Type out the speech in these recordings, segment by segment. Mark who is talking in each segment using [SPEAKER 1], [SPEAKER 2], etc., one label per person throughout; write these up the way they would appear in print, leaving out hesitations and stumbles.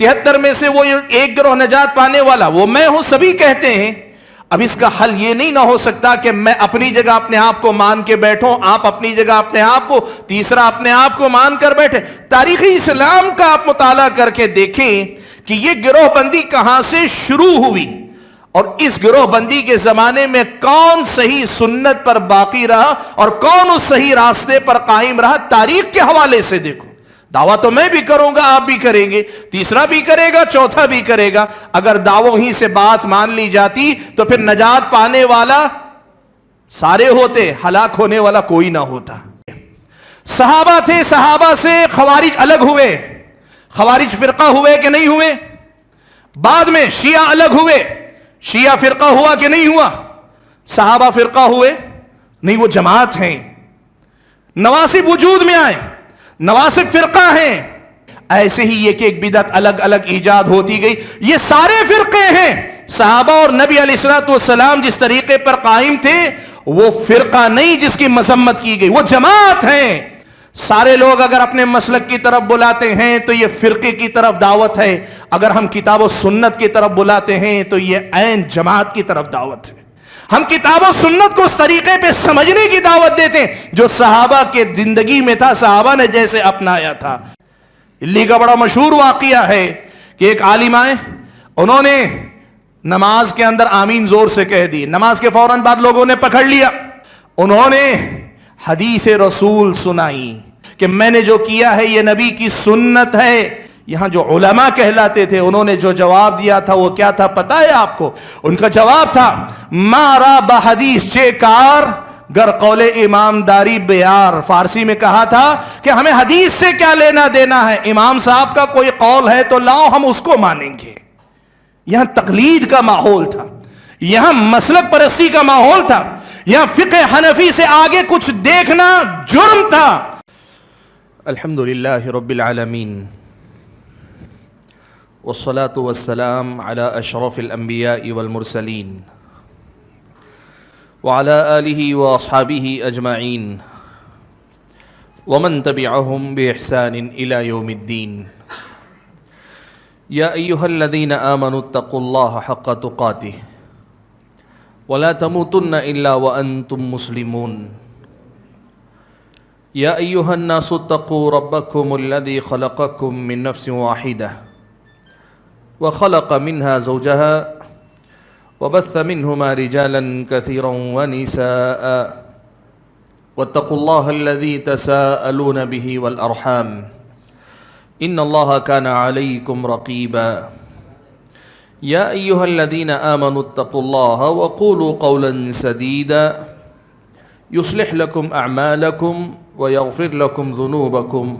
[SPEAKER 1] 73 میں سے وہ ایک گروہ نجات پانے والا وہ میں ہوں سبھی کہتے ہیں. اب اس کا حل یہ نہیں نہ ہو سکتا کہ میں اپنی جگہ اپنے آپ کو مان کے بیٹھوں, آپ اپنی جگہ اپنے آپ کو, تیسرا اپنے آپ کو مان کر بیٹھے. تاریخ اسلام کا آپ مطالعہ کر کے دیکھیں کہ یہ گروہ بندی کہاں سے شروع ہوئی, اور اس گروہ بندی کے زمانے میں کون صحیح سنت پر باقی رہا اور کون اس صحیح راستے پر قائم رہا. تاریخ کے حوالے سے دیکھو. دعویٰ تو میں بھی کروں گا, آپ بھی کریں گے, تیسرا بھی کرے گا, چوتھا بھی کرے گا. اگر دعووں ہی سے بات مان لی جاتی تو پھر نجات پانے والا سارے ہوتے, ہلاک ہونے والا کوئی نہ ہوتا. صحابہ تھے, صحابہ سے خوارج الگ ہوئے. خوارج فرقہ ہوئے کہ نہیں ہوئے؟ بعد میں شیعہ الگ ہوئے. شیعہ فرقہ ہوا کہ نہیں ہوا؟ صحابہ فرقہ ہوئے نہیں, وہ جماعت ہیں. نواسب وجود میں آئے, نواسب فرقہ ہیں. ایسے ہی ایک ایک بدعت الگ الگ ایجاد ہوتی گئی. یہ سارے فرقے ہیں. صحابہ اور نبی علیہ الصلوۃ والسلام جس طریقے پر قائم تھے وہ فرقہ نہیں جس کی مذمت کی گئی, وہ جماعت ہیں. سارے لوگ اگر اپنے مسلک کی طرف بلاتے ہیں تو یہ فرقے کی طرف دعوت ہے. اگر ہم کتاب و سنت کی طرف بلاتے ہیں تو یہ عین جماعت کی طرف دعوت ہے. ہم کتاب و سنت کو اس طریقے پہ سمجھنے کی دعوت دیتے ہیں جو صحابہ کے زندگی میں تھا, صحابہ نے جیسے اپنایا تھا. دلی کا بڑا مشہور واقعہ ہے کہ ایک عالم آئے, انہوں نے نماز کے اندر آمین زور سے کہہ دی. نماز کے فوراً بعد لوگوں نے پکڑ لیا. انہوں نے حدیث رسول سنائی کہ میں نے جو کیا ہے یہ نبی کی سنت ہے. یہاں جو علماء کہلاتے تھے انہوں نے جو جواب دیا تھا وہ کیا تھا پتہ ہے آپ کو؟ ان کا جواب تھا مارا بحدیث چے کار گر قول امام داری بیار. فارسی میں کہا تھا کہ ہمیں حدیث سے کیا لینا دینا ہے, امام صاحب کا کوئی قول ہے تو لاؤ ہم اس کو مانیں گے. یہاں تقلید کا ماحول تھا, یہاں مسلک پرستی کا ماحول تھا, یہاں فقہ حنفی سے آگے کچھ دیکھنا جرم تھا. الحمدللہ رب العالمین والصلاة والسلام على اشرف الانبیاء والمرسلین وعلى آلہ واصحابہ اجمعین ومن تبعهم بإحسان الى یوم الدین. یا ایہا الذین آمنوا اتقوا اللہ حق تقاتہ ولا تموتن الا وانتم مسلمون. یا ایہا الناس اتقوا ربکم الذی خلقکم من نفس واحدہ وخلق منها زوجها وبث منهما رجالا كثيرا ونساء واتقوا الله الذي تساءلون به والأرحام إن الله كان عليكم رقيبا. يا أيها الذين آمنوا اتقوا الله وقولوا قولا سديدا يصلح لكم أعمالكم ويغفر لكم ذنوبكم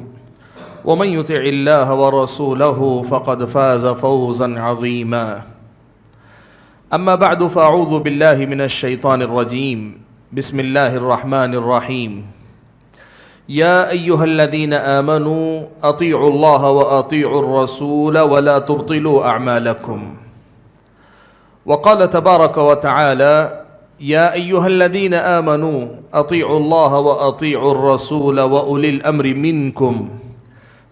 [SPEAKER 1] ومن يطع الله ورسوله فقد فاز فوزا عظيما. اما بعد فاعوذ بالله من الشيطان الرجيم. بسم الله الرحمن الرحيم. يا ايها الذين آمنوا اطيعوا الله واطيعوا الرسول ولا تبطلوا اعمالكم. وقال تبارك وتعالى يا ايها الذين آمنوا اطيعوا الله واطيعوا الرسول واولي الامر منكم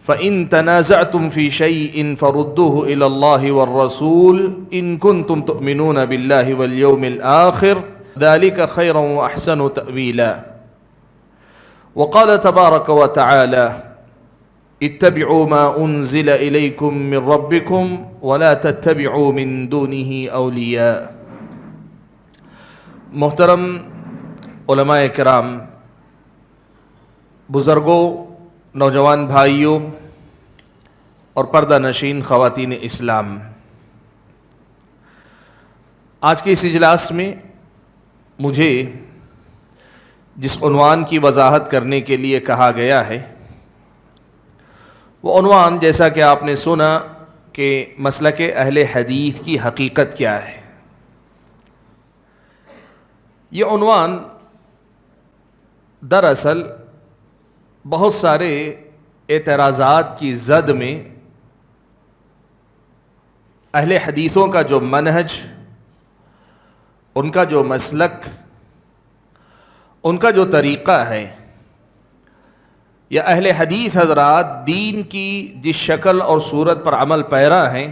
[SPEAKER 1] فإن تنازعتم في شيء فردوه إلى الله والرسول إن كنتم تؤمنون بالله واليوم الآخر ذلك خيرا وأحسن تأويلا. وقال تبارك وتعالى اتبعوا ما أنزل إليكم من ربكم ولا تتبعوا من دونه أولياء. محترم علماء کرام، بزرگوں، نوجوان بھائیوں اور پردہ نشین خواتین اسلام، آج کے اس اجلاس میں مجھے جس عنوان کی وضاحت کرنے کے لیے کہا گیا ہے وہ عنوان، جیسا کہ آپ نے سنا کہ مسلک اہل حدیث کی حقیقت کیا ہے، یہ عنوان دراصل بہت سارے اعتراضات کی زد میں اہل حدیثوں کا جو منہج، ان کا جو مسلک، ان کا جو طریقہ ہے، یا اہل حدیث حضرات دین کی جس شکل اور صورت پر عمل پیرا ہیں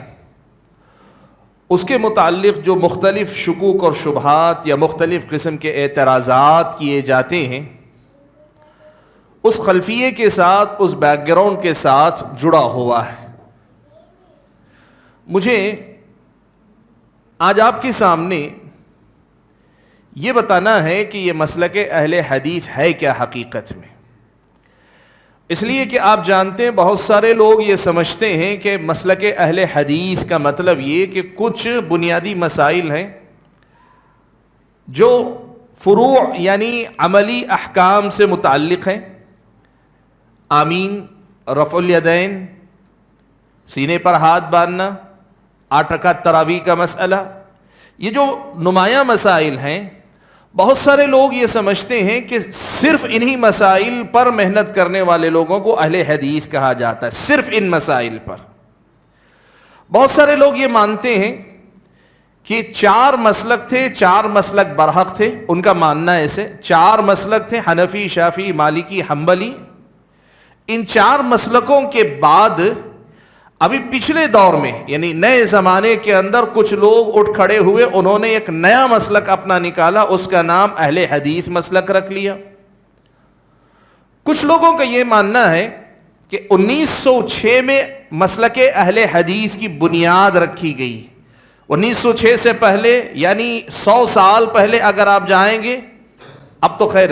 [SPEAKER 1] اس کے متعلق جو مختلف شکوک اور شبہات یا مختلف قسم کے اعتراضات کیے جاتے ہیں اس خلفیے کے ساتھ، اس بیک گراؤنڈ کے ساتھ جڑا ہوا ہے۔ مجھے آج آپ کے سامنے یہ بتانا ہے کہ یہ مسلک اہل حدیث ہے کیا حقیقت میں، اس لیے کہ آپ جانتے ہیں بہت سارے لوگ یہ سمجھتے ہیں کہ مسلک اہل حدیث کا مطلب یہ کہ کچھ بنیادی مسائل ہیں جو فروع یعنی عملی احکام سے متعلق ہیں، آمین، رفع الیدین، سینے پر ہاتھ باندھنا، 8 رکعت تراویح کا مسئلہ، یہ جو نمایاں مسائل ہیں بہت سارے لوگ یہ سمجھتے ہیں کہ صرف انہی مسائل پر محنت کرنے والے لوگوں کو اہل حدیث کہا جاتا ہے، صرف ان مسائل پر۔ بہت سارے لوگ یہ مانتے ہیں کہ 4 مسلک تھے، 4 مسلک برحق تھے، ان کا ماننا ایسے 4 مسلک تھے، حنفی، شافعی، مالکی، حنبلی۔ ان 4 مسلکوں کے بعد ابھی پچھلے دور میں یعنی نئے زمانے کے اندر کچھ لوگ اٹھ کھڑے ہوئے، انہوں نے ایک نیا مسلک اپنا نکالا، اس کا نام اہل حدیث مسلک رکھ لیا۔ کچھ لوگوں کا یہ ماننا ہے کہ 1906 میں مسلک اہل حدیث کی بنیاد رکھی گئی۔ 1906 سے پہلے یعنی 100 سال پہلے اگر آپ جائیں گے، اب تو خیر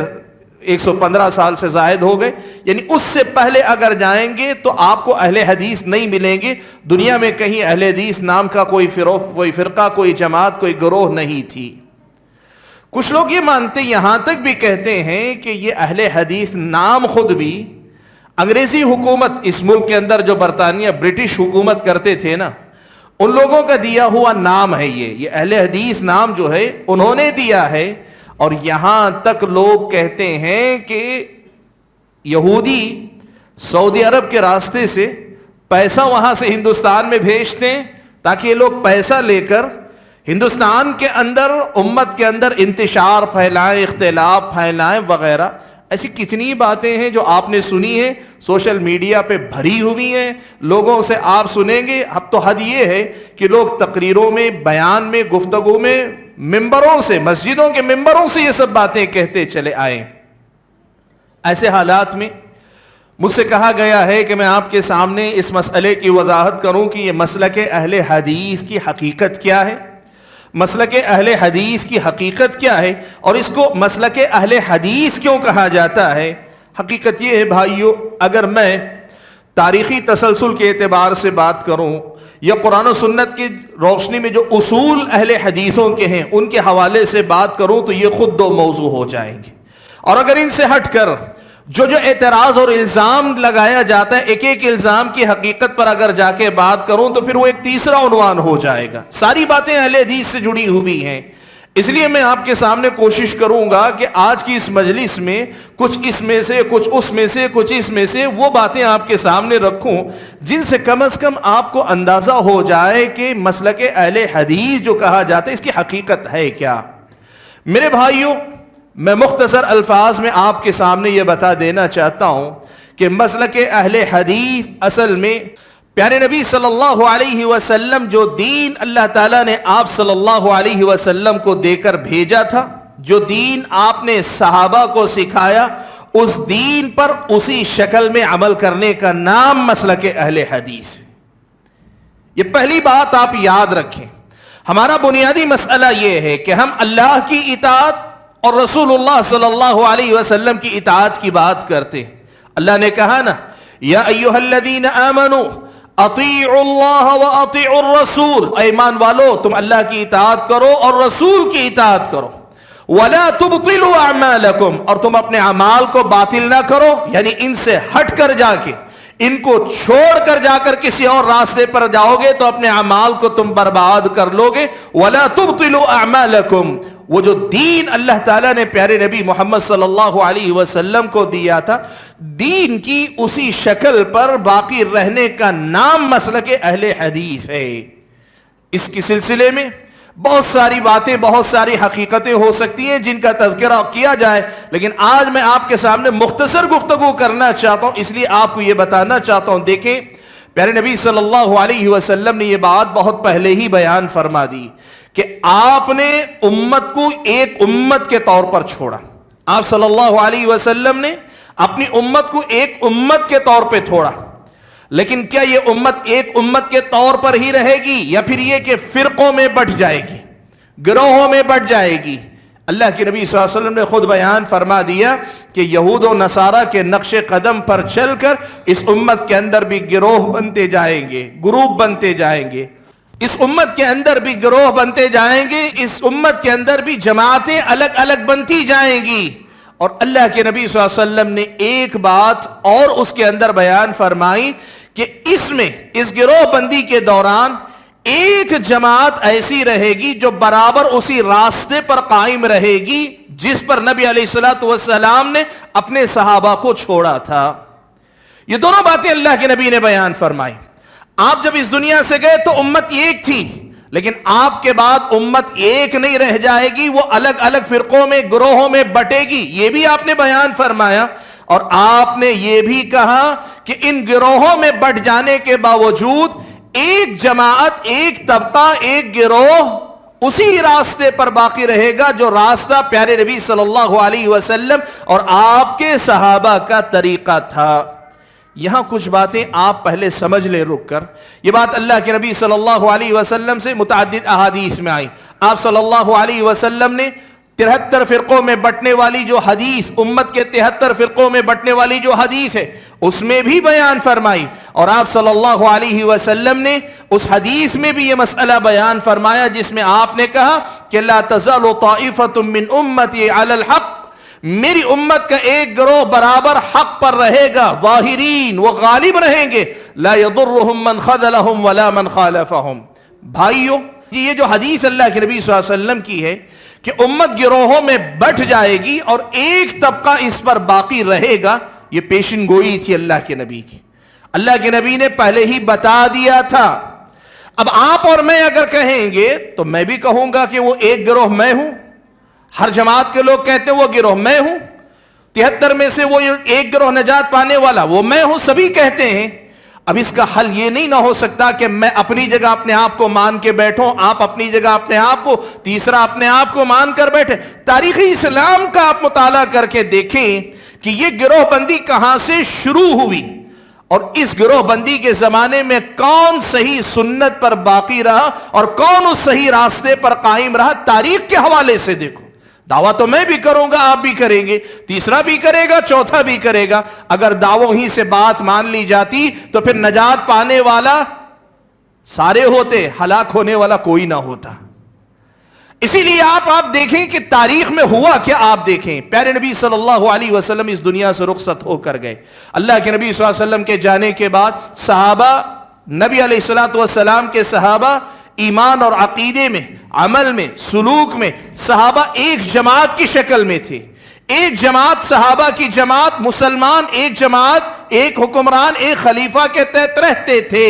[SPEAKER 1] 115 سال سے زائد ہو گئے، یعنی اس سے پہلے اگر جائیں گے تو آپ کو اہل حدیث نہیں ملیں گے۔ دنیا میں کہیں اہل حدیث نام کا کوئی فرقہ، کوئی جماعت، کوئی گروہ نہیں تھی۔ کچھ لوگ یہ مانتے، یہاں تک بھی کہتے ہیں کہ یہ اہل حدیث نام خود بھی انگریزی حکومت، اس ملک کے اندر جو برطانیہ برٹش حکومت کرتے تھے نا، ان لوگوں کا دیا ہوا نام ہے۔ یہ اہل حدیث نام جو ہے انہوں نے دیا ہے۔ اور یہاں تک لوگ کہتے ہیں کہ یہودی سعودی عرب کے راستے سے پیسہ وہاں سے ہندوستان میں بھیجتے ہیں تاکہ یہ لوگ پیسہ لے کر ہندوستان کے اندر، امت کے اندر انتشار پھیلائیں، اختلاف پھیلائیں وغیرہ۔ ایسی کتنی باتیں ہیں جو آپ نے سنی ہیں، سوشل میڈیا پہ بھری ہوئی ہیں، لوگوں سے آپ سنیں گے۔ اب تو حد یہ ہے کہ لوگ تقریروں میں، بیان میں، گفتگو میں، ممبروں سے، مسجدوں کے ممبروں سے یہ سب باتیں کہتے چلے آئیں۔ ایسے حالات میں مجھ سے کہا گیا ہے کہ میں آپ کے سامنے اس مسئلے کی وضاحت کروں کہ یہ مسلک اہل حدیث کی حقیقت کیا ہے، مسلک اہل حدیث کی حقیقت کیا ہے، اور اس کو مسلک اہل حدیث کیوں کہا جاتا ہے۔ حقیقت یہ ہے بھائیو، اگر میں تاریخی تسلسل کے اعتبار سے بات کروں یا قرآن و سنت کی روشنی میں جو اصول اہل حدیثوں کے ہیں ان کے حوالے سے بات کروں تو یہ خود 2 موضوع ہو جائیں گے، اور اگر ان سے ہٹ کر جو اعتراض اور الزام لگایا جاتا ہے، ایک ایک الزام کی حقیقت پر اگر جا کے بات کروں تو پھر وہ ایک تیسرا عنوان ہو جائے گا۔ ساری باتیں اہل حدیث سے جڑی ہوئی ہیں، اس لیے میں آپ کے سامنے کوشش کروں گا کہ آج کی اس مجلس میں کچھ اس میں سے، کچھ اس میں سے، کچھ اس میں سے وہ باتیں آپ کے سامنے رکھوں جن سے کم از کم آپ کو اندازہ ہو جائے کہ مسلک اہل حدیث جو کہا جاتا ہے اس کی حقیقت ہے کیا۔ میرے بھائیوں، میں مختصر الفاظ میں آپ کے سامنے یہ بتا دینا چاہتا ہوں کہ مسلک اہل حدیث اصل میں پیارے نبی صلی اللہ علیہ وسلم جو دین اللہ تعالیٰ نے آپ صلی اللہ علیہ وسلم کو دے کر بھیجا تھا، جو دین آپ نے صحابہ کو سکھایا، اس دین پر اسی شکل میں عمل کرنے کا نام مسلک اہل حدیث ہے۔ یہ پہلی بات آپ یاد رکھیں۔ ہمارا بنیادی مسئلہ یہ ہے کہ ہم اللہ کی اطاعت اور رسول اللہ صلی اللہ علیہ وسلم کی اطاعت کی بات کرتے ہیں۔ اللہ نے کہا نا، یا ایھا الذین آمنوا اطیعوا اللہ واطیعوا الرسول، اے ایمان والو تم اللہ کی اطاعت کرو اور رسول کی اطاعت کرو، ولا تبطلوا اعمالکم، اور تم اپنے اعمال کو باطل نہ کرو، یعنی ان سے ہٹ کر جا کے، ان کو چھوڑ کر جا کر کسی اور راستے پر جاؤ گے تو اپنے اعمال کو تم برباد کر لو گے۔ ولا تبطلوا اعمالکم، وہ جو دین اللہ تعالیٰ نے پیارے نبی محمد صلی اللہ علیہ وسلم کو دیا تھا، دین کی اسی شکل پر باقی رہنے کا نام مسلک اہل حدیث ہے۔ اس کے سلسلے میں بہت ساری باتیں، بہت ساری حقیقتیں ہو سکتی ہیں جن کا تذکرہ کیا جائے، لیکن آج میں آپ کے سامنے مختصر گفتگو کرنا چاہتا ہوں، اس لیے آپ کو یہ بتانا چاہتا ہوں۔ دیکھیں پیارے نبی صلی اللہ علیہ وسلم نے یہ بات بہت پہلے ہی بیان فرما دی کہ آپ نے امت کو ایک امت کے طور پر چھوڑا۔ آپ صلی اللہ علیہ وسلم نے اپنی امت کو ایک امت کے طور پہ چھوڑا، لیکن کیا یہ امت ایک امت کے طور پر ہی رہے گی، یا پھر یہ کہ فرقوں میں بٹ جائے گی، گروہوں میں بٹ جائے گی؟ اللہ کے نبی صلی اللہ علیہ وسلم نے خود بیان فرما دیا کہ یہود و نصارہ کے نقش قدم پر چل کر اس امت کے اندر بھی گروہ بنتے جائیں گے، گروپ بنتے جائیں گے، اس امت کے اندر بھی گروہ بنتے جائیں گے، اس امت کے اندر بھی جماعتیں الگ الگ بنتی جائیں گی۔ اور اللہ کے نبی صلی اللہ علیہ وسلم نے ایک بات اور اس کے اندر بیان فرمائی کہ اس میں، اس گروہ بندی کے دوران ایک جماعت ایسی رہے گی جو برابر اسی راستے پر قائم رہے گی جس پر نبی علیہ الصلوۃ والسلام نے اپنے صحابہ کو چھوڑا تھا۔ یہ دونوں باتیں اللہ کے نبی نے بیان فرمائی۔ آپ جب اس دنیا سے گئے تو امت ایک تھی، لیکن آپ کے بعد امت ایک نہیں رہ جائے گی، وہ الگ الگ فرقوں میں، گروہوں میں بٹے گی، یہ بھی آپ نے بیان فرمایا۔ اور آپ نے یہ بھی کہا کہ ان گروہوں میں بٹ جانے کے باوجود ایک جماعت، ایک طبقہ، ایک گروہ اسی راستے پر باقی رہے گا جو راستہ پیارے نبی صلی اللہ علیہ وسلم اور آپ کے صحابہ کا طریقہ تھا۔ یہاں کچھ باتیں آپ پہلے سمجھ لیں رک کر۔ یہ بات اللہ کے نبی صلی اللہ علیہ وسلم سے متعدد احادیث میں آئی۔ آپ صلی اللہ علیہ وسلم نے 73 فرقوں میں بٹنے والی جو حدیث، امت کے 73 فرقوں میں بٹنے والی جو حدیث ہے، اس میں بھی بیان فرمائی، اور آپ صلی اللہ علیہ وسلم نے اس حدیث میں بھی یہ مسئلہ بیان فرمایا جس میں آپ نے کہا کہ لا تزال طائفة من امتی علی الحق، میری امت کا ایک گروہ برابر حق پر رہے گا، ظاہرین، وہ غالب رہیں گے، لا يضرهم من خذلهم ولا من خالفهم۔ بھائیو، یہ جو حدیث اللہ کے نبی صلی اللہ علیہ وسلم کی ہے کہ امت گروہوں میں بٹ جائے گی اور ایک طبقہ اس پر باقی رہے گا، یہ پیشن گوئی تھی اللہ کے نبی کی۔ اللہ کے نبی نے پہلے ہی بتا دیا تھا۔ اب آپ اور میں اگر کہیں گے تو میں بھی کہوں گا کہ وہ ایک گروہ میں ہوں، ہر جماعت کے لوگ کہتے ہیں وہ گروہ میں ہوں، 73 میں سے وہ ایک گروہ نجات پانے والا وہ میں ہوں، سبھی کہتے ہیں۔ اب اس کا حل یہ نہیں نہ ہو سکتا کہ میں اپنی جگہ اپنے آپ کو مان کے بیٹھوں، آپ اپنی جگہ اپنے آپ کو، تیسرا اپنے آپ کو مان کر بیٹھے۔ تاریخ اسلام کا آپ مطالعہ کر کے دیکھیں کہ یہ گروہ بندی کہاں سے شروع ہوئی، اور اس گروہ بندی کے زمانے میں کون صحیح سنت پر باقی رہا اور کون اس صحیح راستے پر قائم رہا۔ تاریخ کے حوالے سے دیکھو۔ دعویٰ تو میں بھی کروں گا، آپ بھی کریں گے، تیسرا بھی کرے گا، چوتھا بھی کرے گا۔ اگر دعووں ہی سے بات مان لی جاتی تو پھر نجات پانے والا سارے ہوتے، ہلاک ہونے والا کوئی نہ ہوتا۔ اسی لیے آپ دیکھیں کہ تاریخ میں ہوا کیا۔ آپ دیکھیں پیارے نبی صلی اللہ علیہ وسلم اس دنیا سے رخصت ہو کر گئے۔ اللہ کے نبی صلی اللہ علیہ وسلم کے جانے کے بعد صحابہ، نبی علیہ الصلوۃ والسلام کے صحابہ، ایمان اور عقیدے میں، عمل میں، سلوک میں صحابہ ایک جماعت کی شکل میں تھے۔ ایک جماعت، صحابہ کی جماعت، مسلمان ایک جماعت، ایک حکمران، ایک خلیفہ کے تحت رہتے تھے۔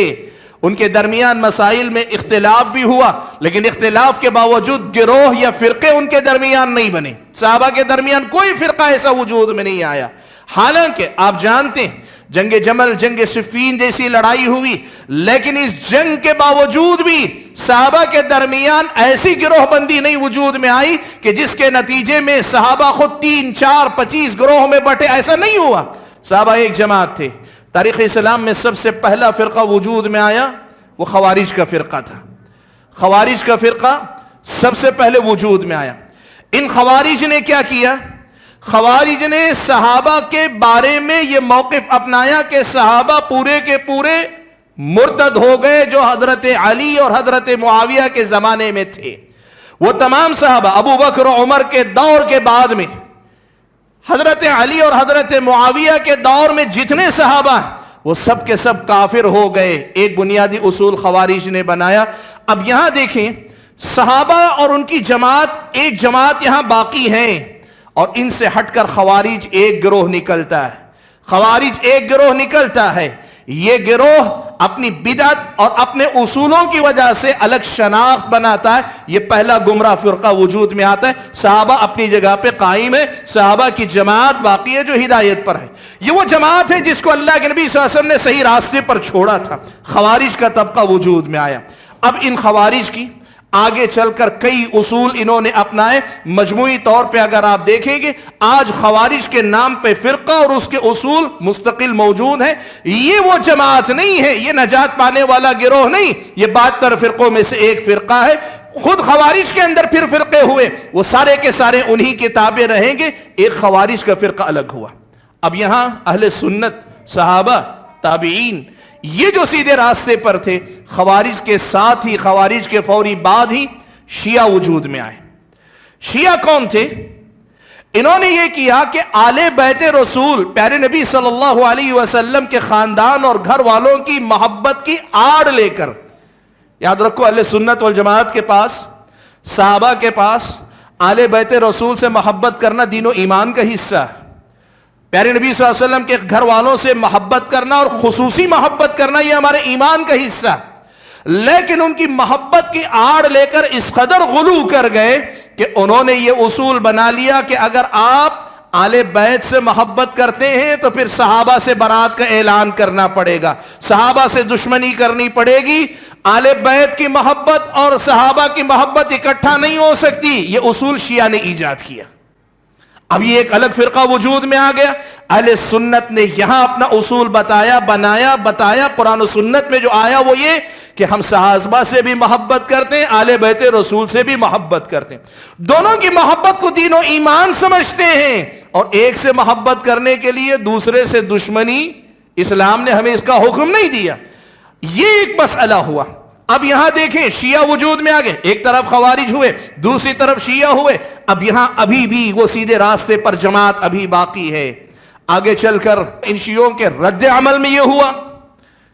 [SPEAKER 1] ان کے درمیان مسائل میں اختلاف بھی ہوا، لیکن اختلاف کے باوجود گروہ یا فرقے ان کے درمیان نہیں بنے۔ صحابہ کے درمیان کوئی فرقہ ایسا وجود میں نہیں آیا۔ حالانکہ آپ جانتے ہیں جنگ جمل، جنگ صفین جیسی لڑائی ہوئی، لیکن اس جنگ کے باوجود بھی صحابہ کے درمیان ایسی گروہ بندی نہیں وجود میں آئی کہ جس کے نتیجے میں صحابہ خود 3، 4، 25 گروہ میں بٹے، ایسا نہیں ہوا۔ صحابہ ایک جماعت تھے۔ تاریخ اسلام میں سب سے پہلا فرقہ وجود میں آیا وہ خوارج کا فرقہ تھا۔ خوارج کا فرقہ سب سے پہلے وجود میں آیا۔ ان خوارج نے کیا کیا؟ خوارج نے صحابہ کے بارے میں یہ موقف اپنایا کہ صحابہ پورے کے پورے مرتد ہو گئے جو حضرت علی اور حضرت معاویہ کے زمانے میں تھے۔ وہ تمام صحابہ ابو بکر و عمر کے دور کے بعد میں، حضرت علی اور حضرت معاویہ کے دور میں جتنے صحابہ ہیں وہ سب کے سب کافر ہو گئے۔ ایک بنیادی اصول خوارج نے بنایا۔ اب یہاں دیکھیں، صحابہ اور ان کی جماعت، ایک جماعت یہاں باقی ہیں، اور ان سے ہٹ کر خوارج ایک گروہ نکلتا ہے۔ خوارج ایک گروہ نکلتا ہے۔ یہ گروہ اپنی بدعت اور اپنے اصولوں کی وجہ سے الگ شناخت بناتا ہے. یہ پہلا گمراہ فرقہ وجود میں آتا ہے. صحابہ اپنی جگہ پہ قائم ہے, صحابہ کی جماعت باقی ہے جو ہدایت پر ہے. یہ وہ جماعت ہے جس کو اللہ کے نبی صلی اللہ علیہ وسلم نے صحیح راستے پر چھوڑا تھا. خوارج کا طبقہ وجود میں آیا. اب ان خوارج کی آگے چل کر کئی اصول انہوں نے اپنائے. مجموعی طور پہ اگر آپ دیکھیں گے آج خوارج کے نام پہ فرقہ اور اس کے اصول مستقل موجود ہیں. یہ وہ جماعت نہیں ہے, یہ نجات پانے والا گروہ نہیں, یہ 72 فرقوں میں سے ایک فرقہ ہے. خود خوارج کے اندر پھر فرقے ہوئے, وہ سارے کے سارے انہی کے تابع رہیں گے. ایک خوارج کا فرقہ الگ ہوا. اب یہاں اہل سنت, صحابہ, تابعین, یہ جو سیدھے راستے پر تھے, خوارج کے ساتھ ہی, خوارج کے فوری بعد ہی شیعہ وجود میں آئے. شیعہ کون تھے؟ انہوں نے یہ کیا کہ آل بیت رسول, پیارے نبی صلی اللہ علیہ وسلم کے خاندان اور گھر والوں کی محبت کی آڑ لے کر, یاد رکھو اہل سنت والجماعت کے پاس, صحابہ کے پاس آل بیت رسول سے محبت کرنا دین و ایمان کا حصہ ہے. پیارے نبی صلی اللہ علیہ وسلم کے گھر والوں سے محبت کرنا اور خصوصی محبت کرنا یہ ہمارے ایمان کا حصہ. لیکن ان کی محبت کی آڑ لے کر اس قدر غلو کر گئے کہ انہوں نے یہ اصول بنا لیا کہ اگر آپ آل بیت سے محبت کرتے ہیں تو پھر صحابہ سے برات کا اعلان کرنا پڑے گا, صحابہ سے دشمنی کرنی پڑے گی. آل بیت کی محبت اور صحابہ کی محبت اکٹھا نہیں ہو سکتی. یہ اصول شیعہ نے ایجاد کیا. اب یہ ایک الگ فرقہ وجود میں آ گیا. اہل سنت نے یہاں اپنا اصول بتایا, بتایا. قرآن و سنت میں جو آیا وہ یہ کہ ہم صحابہ سے بھی محبت کرتے ہیں, آل بیت رسول سے بھی محبت کرتے ہیں. دونوں کی محبت کو دین و ایمان سمجھتے ہیں, اور ایک سے محبت کرنے کے لیے دوسرے سے دشمنی اسلام نے ہمیں اس کا حکم نہیں دیا. یہ ایک مسئلہ ہوا. اب یہاں دیکھیں شیعہ وجود میں آگے, ایک طرف خوارج ہوئے, دوسری طرف شیعہ ہوئے. اب یہاں ابھی بھی وہ سیدھے راستے پر جماعت ابھی باقی ہے. آگے چل کر ان شیعوں کے رد عمل میں یہ ہوا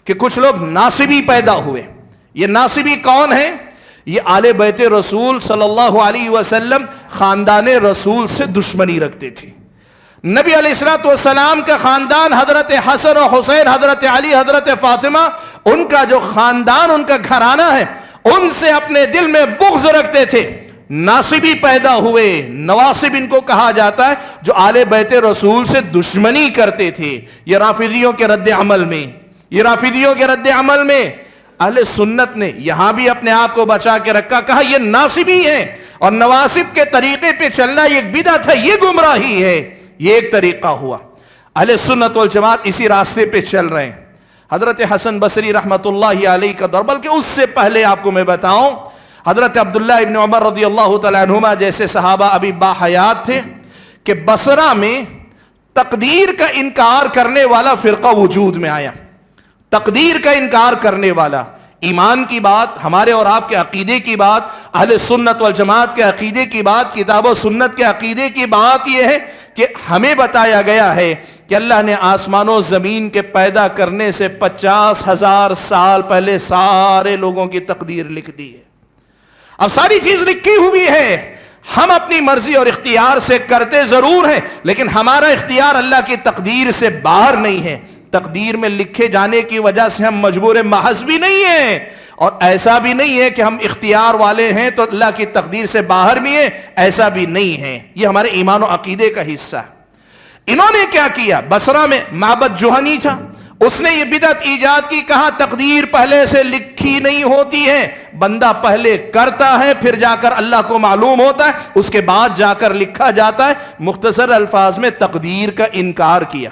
[SPEAKER 1] کہ کچھ لوگ ناصبی پیدا ہوئے. یہ ناصبی کون ہیں؟ یہ آل بیت رسول صلی اللہ علیہ وسلم خاندان رسول سے دشمنی رکھتے تھے. نبی علیہ الصلوۃ والسلام کا خاندان, حضرت حسن و حسین, حضرت علی, حضرت فاطمہ, ان کا جو خاندان, ان کا گھرانہ ہے, ان سے اپنے دل میں بغض رکھتے تھے. ناصبی پیدا ہوئے, نواصب ان کو کہا جاتا ہے, جو آل بیت رسول سے دشمنی کرتے تھے. یہ رافضیوں کے رد عمل میں اہل سنت نے یہاں بھی اپنے آپ کو بچا کے رکھا, کہا یہ ناصبی ہیں اور نواصب کے طریقے پہ چلنا یہ ایک بدعت ہے, یہ گمراہی ہے. یہ ایک طریقہ ہوا. اہل سنت والجماعت اسی راستے پہ چل رہے ہیں. حضرت حسن بصری رحمت اللہ علیہ کا دور, بلکہ اس سے پہلے آپ کو میں بتاؤں, حضرت عبداللہ ابن عمر رضی اللہ تعالیٰ عنہما جیسے صحابہ ابھی باحیات تھے کہ بصرہ میں تقدیر کا انکار کرنے والا فرقہ وجود میں آیا. تقدیر کا انکار کرنے والا. ایمان کی بات, ہمارے اور آپ کے عقیدے کی بات, اہل سنت والجماعت کے عقیدے کی بات, کتاب و سنت کے عقیدے کی بات یہ ہے کہ ہمیں بتایا گیا ہے کہ اللہ نے آسمان و زمین کے پیدا کرنے سے 50,000 سال پہلے سارے لوگوں کی تقدیر لکھ دی ہے. اب ساری چیز لکھی ہوئی ہے, ہم اپنی مرضی اور اختیار سے کرتے ضرور ہیں, لیکن ہمارا اختیار اللہ کی تقدیر سے باہر نہیں ہے. تقدیر میں لکھے جانے کی وجہ سے ہم مجبور محض بھی نہیں ہیں, اور ایسا بھی نہیں ہے کہ ہم اختیار والے ہیں تو اللہ کی تقدیر سے باہر بھی ہیں, ایسا بھی نہیں ہے. یہ ہمارے ایمان و عقیدے کا حصہ ہے. انہوں نے کیا کیا, بصرہ میں معبد جوہنی تھا, اس نے یہ بدعت ایجاد کی, کہا تقدیر پہلے سے لکھی نہیں ہوتی ہے, بندہ پہلے کرتا ہے پھر جا کر اللہ کو معلوم ہوتا ہے, اس کے بعد جا کر لکھا جاتا ہے. مختصر الفاظ میں تقدیر کا انکار کیا.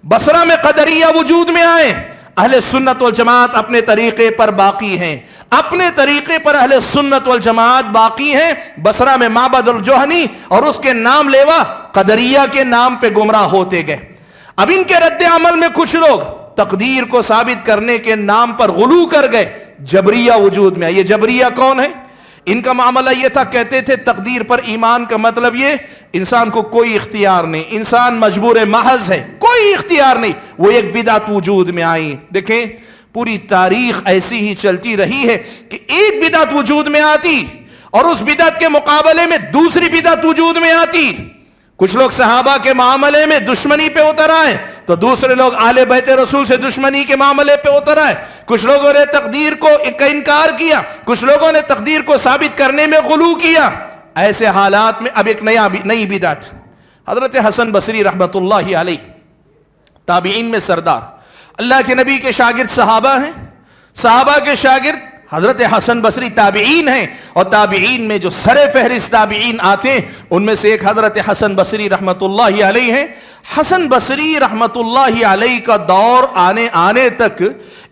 [SPEAKER 1] بصرہ میں قدریہ وجود میں آئے. اہل سنت والجماعت اپنے طریقے پر باقی ہیں, اپنے طریقے پر اہل سنت والجماعت باقی ہیں. بصرہ میں معبد الجوہنی اور اس کے نام لیوا قدریہ کے نام پہ گمراہ ہوتے گئے. اب ان کے رد عمل میں کچھ لوگ تقدیر کو ثابت کرنے کے نام پر غلو کر گئے. جبریہ وجود میں آئے. یہ جبریہ کون ہے؟ ان کا معاملہ یہ تھا, کہتے تھے تقدیر پر ایمان کا مطلب یہ انسان کو کوئی اختیار نہیں, انسان مجبور محض ہے, کوئی اختیار نہیں. وہ ایک بدعت وجود میں آئی. دیکھیں پوری تاریخ ایسی ہی چلتی رہی ہے کہ ایک بدعت وجود میں آتی اور اس بدعت کے مقابلے میں دوسری بدعت وجود میں آتی. کچھ لوگ صحابہ کے معاملے میں دشمنی پہ اتر آئے تو دوسرے لوگ اہل بیت رسول سے دشمنی کے معاملے پہ اتر آئے. کچھ لوگوں نے تقدیر کو انکار کیا, کچھ لوگوں نے تقدیر کو ثابت کرنے میں غلو کیا. ایسے حالات میں اب ایک نئی بدعت. حضرت حسن بصری رحمت اللہ علیہ تابعین میں سردار, اللہ کے نبی کے شاگرد صحابہ ہیں, صحابہ کے شاگرد حضرت حسن بصری تابعین ہیں, اور تابعین میں جو سر فہرست تابعین آتے ہیں ان میں سے ایک حضرت حسن بصری رحمت اللہ علیہ ہیں. حسن بصری رحمت اللہ علیہ کا دور آنے تک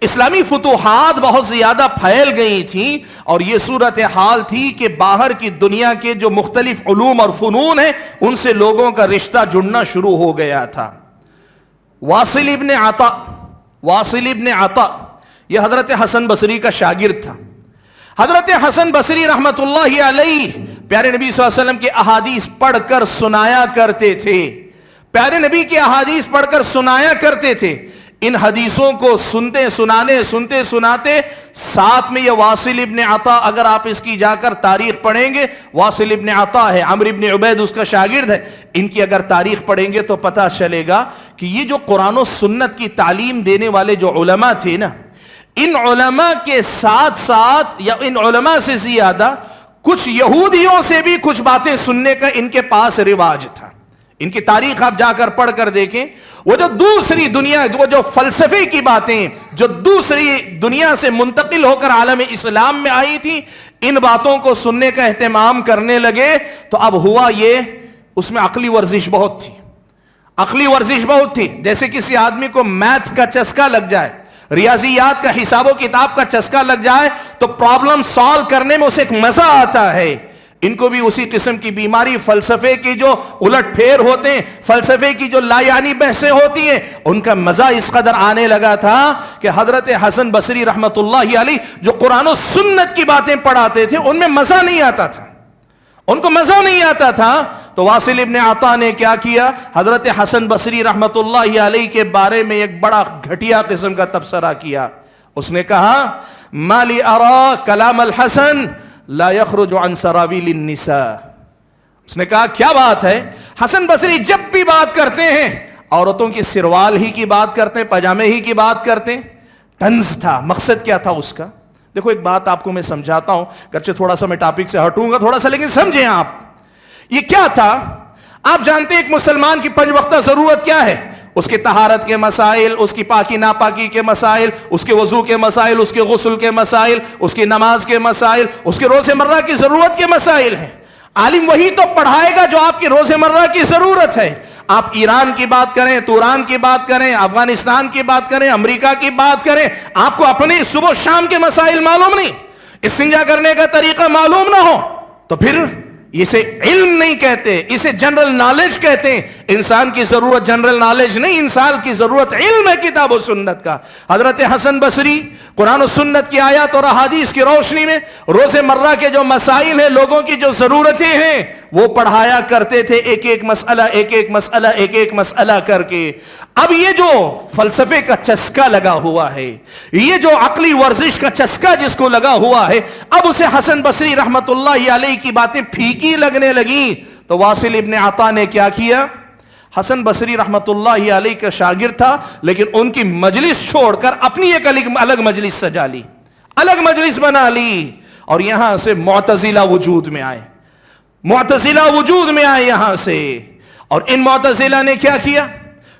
[SPEAKER 1] اسلامی فتوحات بہت زیادہ پھیل گئی تھیں, اور یہ صورتحال تھی کہ باہر کی دنیا کے جو مختلف علوم اور فنون ہیں ان سے لوگوں کا رشتہ جڑنا شروع ہو گیا تھا. واصل ابن عطا یہ حضرت حسن بصری کا شاگرد تھا. حضرت حسن بصری رحمت اللہ علیہ پیارے نبی صلی اللہ علیہ وسلم کے احادیث پڑھ کر سنایا کرتے تھے, پیارے نبی کی احادیث پڑھ کر سنایا کرتے تھے. ان حدیثوں کو سنتے سناتے ساتھ میں یہ واصل ابن عطا, اگر آپ اس کی جا کر تاریخ پڑھیں گے, واصل ابن عطا ہے, عمرو ابن عبید اس کا شاگرد ہے, ان کی اگر تاریخ پڑھیں گے تو پتہ چلے گا کہ یہ جو قرآن و سنت کی تعلیم دینے والے جو علماء تھے نا, ان علماء کے ساتھ ساتھ یا ان علماء سے زیادہ کچھ یہودیوں سے بھی کچھ باتیں سننے کا ان کے پاس رواج تھا. ان کی تاریخ آپ جا کر پڑھ کر دیکھیں, وہ جو دوسری دنیا, وہ جو فلسفے کی باتیں جو دوسری دنیا سے منتقل ہو کر عالم اسلام میں آئی تھی, ان باتوں کو سننے کا اہتمام کرنے لگے. تو اب ہوا یہ, اس میں عقلی ورزش بہت تھی. جیسے کسی آدمی کو میتھ کا چسکا لگ جائے, ریاضیات کا, حساب و کتاب کا چسکا لگ جائے تو پرابلم سالو کرنے میں اسے ایک مزہ آتا ہے. ان کو بھی اسی قسم کی بیماری, فلسفے کی جو الٹ پھیر ہوتے ہیں, فلسفے کی جو لا یعنی بحثیں ہوتی ہیں, ان کا مزہ اس قدر آنے لگا تھا کہ حضرت حسن بصری رحمت اللہ علیہ جو قرآن و سنت کی باتیں پڑھاتے تھے ان میں مزہ نہیں آتا تھا, ان کو مزہ نہیں آتا تھا. تو واصل ابن عطا نے کیا کیا, حضرت حسن بصری رحمت اللہ علیہ کے بارے میں ایک بڑا گھٹیا قسم کا تبصرہ کیا. اس نے کہا, ما لی ارا کلام الحسن لا یخرج عن سراویل النساء. اس نے کہا کیا بات ہے, حسن بصری جب بھی بات کرتے ہیں عورتوں کی سروال ہی کی بات کرتے ہیں, پاجامے ہی کی بات کرتے ہیں. طنز تھا, مقصد کیا تھا اس کا؟ دیکھو ایک بات آپ کو میں سمجھاتا ہوں, گرچہ تھوڑا سا میں ٹاپک سے ہٹوں گا تھوڑا سا, لیکن سمجھیں آپ. یہ کیا تھا, آپ جانتے ہیں ایک مسلمان کی 5 وقتہ ضرورت کیا ہے؟ اس کی طہارت کے مسائل, اس کی پاکی ناپاکی کے مسائل, اس کے وضو کے مسائل, اس کے غسل کے مسائل, اس کی نماز کے مسائل, اس کے روز مرہ کی ضرورت کے مسائل ہیں. عالم وہی تو پڑھائے گا جو آپ کی روز مرہ کی ضرورت ہے. آپ ایران کی بات کریں, توران کی بات کریں, افغانستان کی بات کریں, امریکہ کی بات کریں, آپ کو اپنے صبح شام کے مسائل معلوم نہیں, استنجا کرنے کا طریقہ معلوم نہ ہو, تو پھر اسے علم نہیں کہتے, اسے جنرل نالج کہتے ہیں. انسان کی ضرورت جنرل نالج نہیں, انسان کی ضرورت علم ہے کتاب و سنت کا. حضرت حسن بصری قرآن و سنت کی آیات اور احادیث کی روشنی میں روز مرہ کے جو مسائل ہیں, لوگوں کی جو ضرورتیں ہیں, وہ پڑھایا کرتے تھے, ایک ایک مسئلہ کر کے. اب یہ جو فلسفے کا چسکا لگا ہوا ہے, یہ جو عقلی ورزش کا چسکا جس کو لگا ہوا ہے, اب اسے حسن بصری رحمت اللہ علیہ کی باتیں پھیکی لگنے لگیں. تو واصل ابن عطا نے کیا کیا, حسن بصری رحمت اللہ علیہ کا شاگرد تھا, لیکن ان کی مجلس چھوڑ کر اپنی ایک الگ مجلس سجا لی, الگ مجلس بنا لی, اور یہاں سے معتزلہ وجود میں آئے یہاں سے. اور ان معتزلہ نے کیا کیا,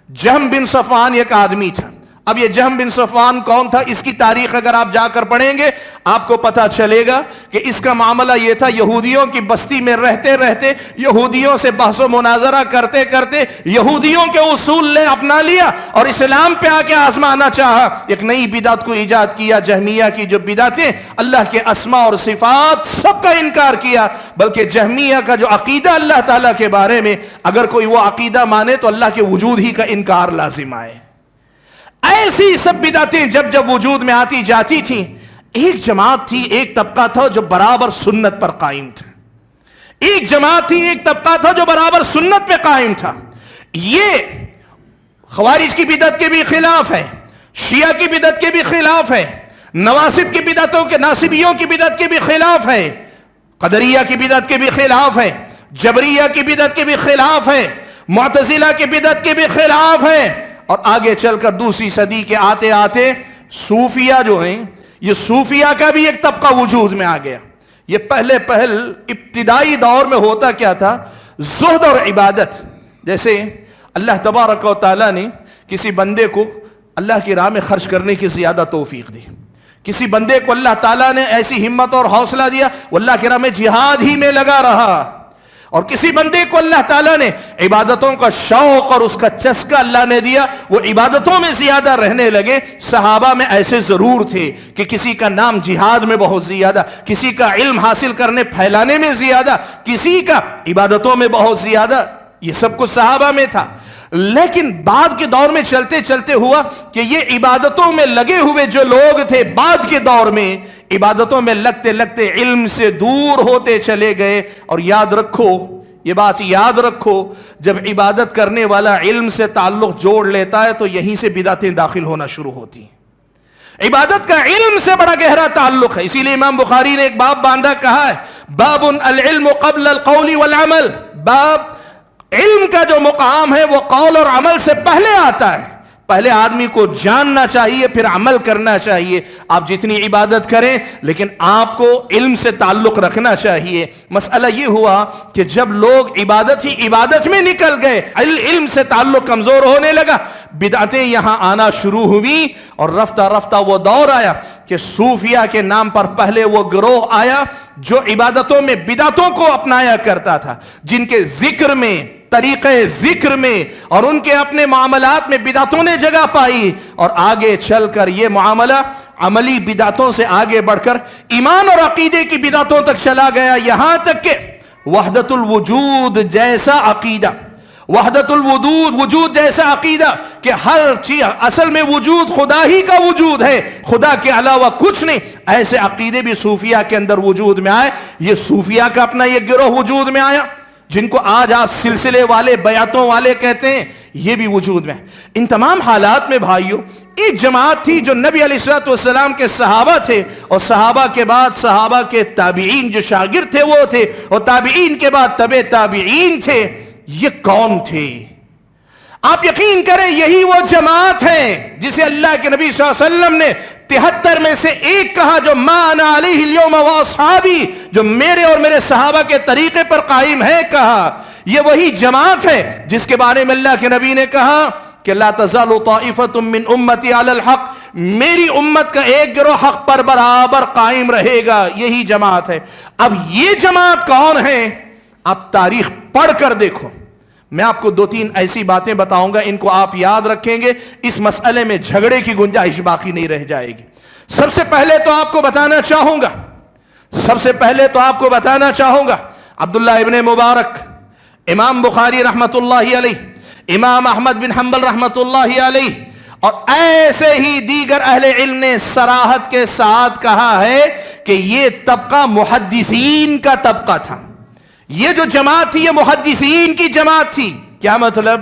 [SPEAKER 1] جہم بن صفوان ایک آدمی تھا. اب یہ جہم بن صفوان کون تھا, اس کی تاریخ اگر آپ جا کر پڑھیں گے آپ کو پتا چلے گا کہ اس کا معاملہ یہ تھا, یہودیوں کی بستی میں رہتے رہتے, یہودیوں سے بحث و مناظرہ کرتے کرتے یہودیوں کے اصول نے اپنا لیا اور اسلام پہ آ کے آزمانا چاہا. ایک نئی بدعت کو ایجاد کیا, جہمیہ کی جو بدعتیں, اللہ کے اسماء اور صفات سب کا انکار کیا, بلکہ جہمیہ کا جو عقیدہ اللہ تعالیٰ کے بارے میں, اگر کوئی وہ عقیدہ مانے تو اللہ کے وجود ہی کا انکار لازم آئے. ایسی سب بدعتیں جب وجود میں آتی جاتی تھیں, ایک جماعت تھی, ایک طبقہ تھا جو برابر سنت پر قائم تھا. ایک جماعت تھی, ایک طبقہ تھا جو برابر سنت پہ قائم تھا. یہ خوارج کی بدعت کے بھی خلاف ہے, شیعہ کی بدعت کے بھی خلاف ہے, نواسب کی بدعتوں کے, ناصبیوں کی بدعت کے بھی خلاف ہے, قدریہ کی بدعت کے بھی خلاف ہے, جبریہ کی بدعت کے بھی خلاف ہے، معتزلہ کی بدعت کے بھی خلاف ہے، اور آگے چل کر دوسری صدی کے آتے آتے صوفیہ جو ہیں، یہ صوفیہ کا بھی ایک طبقہ وجود میں آ گیا۔ یہ پہلے ابتدائی دور میں ہوتا کیا تھا؟ زہد اور عبادت۔ جیسے اللہ تبارک و تعالیٰ نے کسی بندے کو اللہ کی راہ میں خرچ کرنے کی زیادہ توفیق دی، کسی بندے کو اللہ تعالیٰ نے ایسی ہمت اور حوصلہ دیا وہ اللہ کی راہ میں جہاد ہی میں لگا رہا، اور کسی بندے کو اللہ تعالیٰ نے عبادتوں کا شوق اور اس کا چسکا اللہ نے دیا، وہ عبادتوں میں زیادہ رہنے لگے۔ صحابہ میں ایسے ضرور تھے کہ کسی کا نام جہاد میں بہت زیادہ، کسی کا علم حاصل کرنے پھیلانے میں زیادہ، کسی کا عبادتوں میں بہت زیادہ، یہ سب کچھ صحابہ میں تھا۔ لیکن بعد کے دور میں چلتے چلتے ہوا کہ یہ عبادتوں میں لگے ہوئے جو لوگ تھے بعد کے دور میں عبادتوں میں لگتے لگتے علم سے دور ہوتے چلے گئے۔ اور یاد رکھو، یہ بات یاد رکھو، جب عبادت کرنے والا علم سے تعلق جوڑ لیتا ہے تو یہیں سے بدعتیں داخل ہونا شروع ہوتی ہیں۔ عبادت کا علم سے بڑا گہرا تعلق ہے، اسی لیے امام بخاری نے ایک باب باندھا، کہا ہے باب العلم قبل القول والعمل، باب علم کا جو مقام ہے وہ قول اور عمل سے پہلے آتا ہے۔ پہلے آدمی کو جاننا چاہیے، پھر عمل کرنا چاہیے۔ آپ جتنی عبادت کریں لیکن آپ کو علم سے تعلق رکھنا چاہیے۔ مسئلہ یہ ہوا کہ جب لوگ عبادت ہی عبادت میں نکل گئے، علم سے تعلق کمزور ہونے لگا، بدعتیں یہاں آنا شروع ہوئی، اور رفتہ رفتہ وہ دور آیا کہ صوفیہ کے نام پر پہلے وہ گروہ آیا جو عبادتوں میں بدعتوں کو اپنایا کرتا تھا، جن کے ذکر میں، طریقے ذکر میں اور ان کے اپنے معاملات میں بدعتوں نے جگہ پائی، اور آگے چل کر یہ معاملہ عملی بدعتوں سے آگے بڑھ کر ایمان اور عقیدے کی بدعتوں تک چلا گیا، یہاں تک کہ وحدت الوجود جیسا عقیدہ، وحدت وجود جیسا عقیدہ کہ ہر چیز اصل میں وجود خدا ہی کا وجود ہے، خدا کے علاوہ کچھ نہیں، ایسے عقیدے بھی صوفیہ کے اندر وجود میں آئے۔ یہ صوفیہ کا اپنا یہ گروہ وجود میں آیا جن کو آج آپ سلسلے والے، بیعتوں والے کہتے ہیں، یہ بھی وجود میں۔ ان تمام حالات میں بھائیوں ایک جماعت تھی جو نبی علیہ الصلوۃ والسلام کے صحابہ تھے، اور صحابہ کے بعد صحابہ کے تابعین جو شاگرد تھے وہ تھے، اور تابعین کے بعد تبع تابعین تھے۔ یہ کون تھے؟ آپ یقین کریں یہی وہ جماعت ہے جسے اللہ کے نبی صلی اللہ علیہ وسلم نے 73 میں سے ایک کہا، جو ما انا علیہ اليوم واصحابی، جو میرے اور میرے صحابہ کے طریقے پر قائم ہے، کہا یہ وہی جماعت ہے جس کے بارے میں اللہ کے نبی نے کہا کہ لا تزال طائفۃ من امتی علی الحق، میری امت کا ایک گروہ حق پر برابر قائم رہے گا، یہی جماعت ہے۔ اب یہ جماعت کون ہے؟ آپ تاریخ پڑھ کر دیکھو، میں آپ کو 2-3 ایسی باتیں بتاؤں گا، ان کو آپ یاد رکھیں گے، اس مسئلے میں جھگڑے کی گنجائش باقی نہیں رہ جائے گی۔ سب سے پہلے تو آپ کو بتانا چاہوں گا عبداللہ ابن مبارک، امام بخاری رحمت اللہ علیہ، امام احمد بن حنبل رحمت اللہ علیہ، اور ایسے ہی دیگر اہل علم نے صراحت کے ساتھ کہا ہے کہ یہ طبقہ محدثین کا طبقہ تھا۔ یہ جو جماعت تھی یہ محدثین کی جماعت تھی۔ کیا مطلب؟